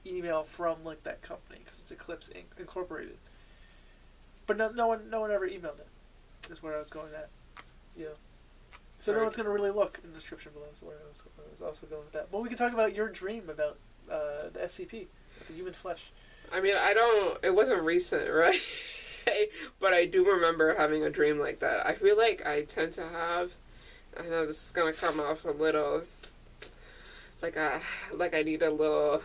[SPEAKER 2] email from like that company because it's Eclipse Incorporated. But no one ever emailed it. Is where I was going at, you know. So no one's gonna really look in the description below. Is where I was also going with that. But we can talk about your dream about the SCP, the human flesh.
[SPEAKER 1] I mean, it wasn't recent, right? But I do remember having a dream like that. I feel like I tend to have, I know this is gonna come off a little, like I need a little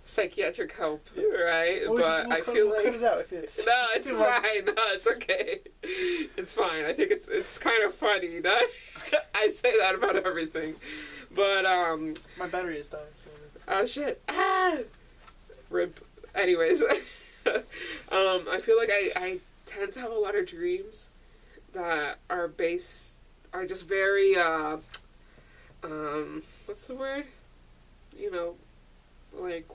[SPEAKER 1] psychiatric help, right?
[SPEAKER 2] Well,
[SPEAKER 1] but I feel like
[SPEAKER 2] cut it out if it's
[SPEAKER 1] no, it's
[SPEAKER 2] too much.
[SPEAKER 1] fine. No, it's okay. It's fine. I think it's kind of funny that I say that about everything. But
[SPEAKER 2] My battery is dying. So
[SPEAKER 1] oh shit. Ah, rip. Anyways, I feel like I tend to have a lot of dreams that are just very what's the word? You know, like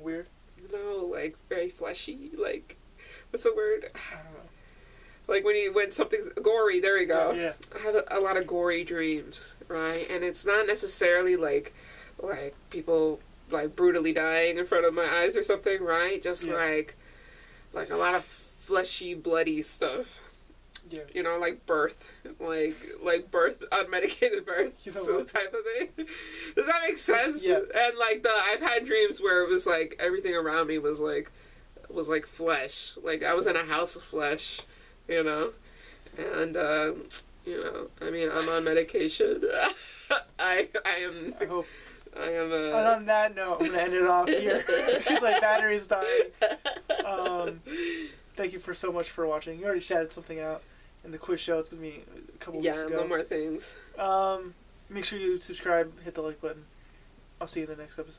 [SPEAKER 2] weird.
[SPEAKER 1] no, like very fleshy. Like what's the word?
[SPEAKER 2] I don't know.
[SPEAKER 1] Like when something's gory. There we go.
[SPEAKER 2] Yeah.
[SPEAKER 1] I have a lot of gory dreams, right? And it's not necessarily like people like brutally dying in front of my eyes or something, right? Just
[SPEAKER 2] Yeah.
[SPEAKER 1] like a lot of fleshy, bloody stuff.
[SPEAKER 2] Yeah.
[SPEAKER 1] You know, like birth, like birth, unmedicated birth,
[SPEAKER 2] You know
[SPEAKER 1] so
[SPEAKER 2] what?
[SPEAKER 1] type of thing. Does that make sense?
[SPEAKER 2] Yeah.
[SPEAKER 1] And like I've had dreams where it was like everything around me was like flesh, like I was in a house of flesh, you know, and you know, I mean, I'm on medication. I am.
[SPEAKER 2] I hope.
[SPEAKER 1] I am.
[SPEAKER 2] And on that note, I'm gonna end it off here because my battery's dying. Thank you for so much for watching. You already shouted something out in the quiz show. It's with me a couple weeks ago.
[SPEAKER 1] No more things.
[SPEAKER 2] Make sure you subscribe, hit the like button. I'll see you in the next episode.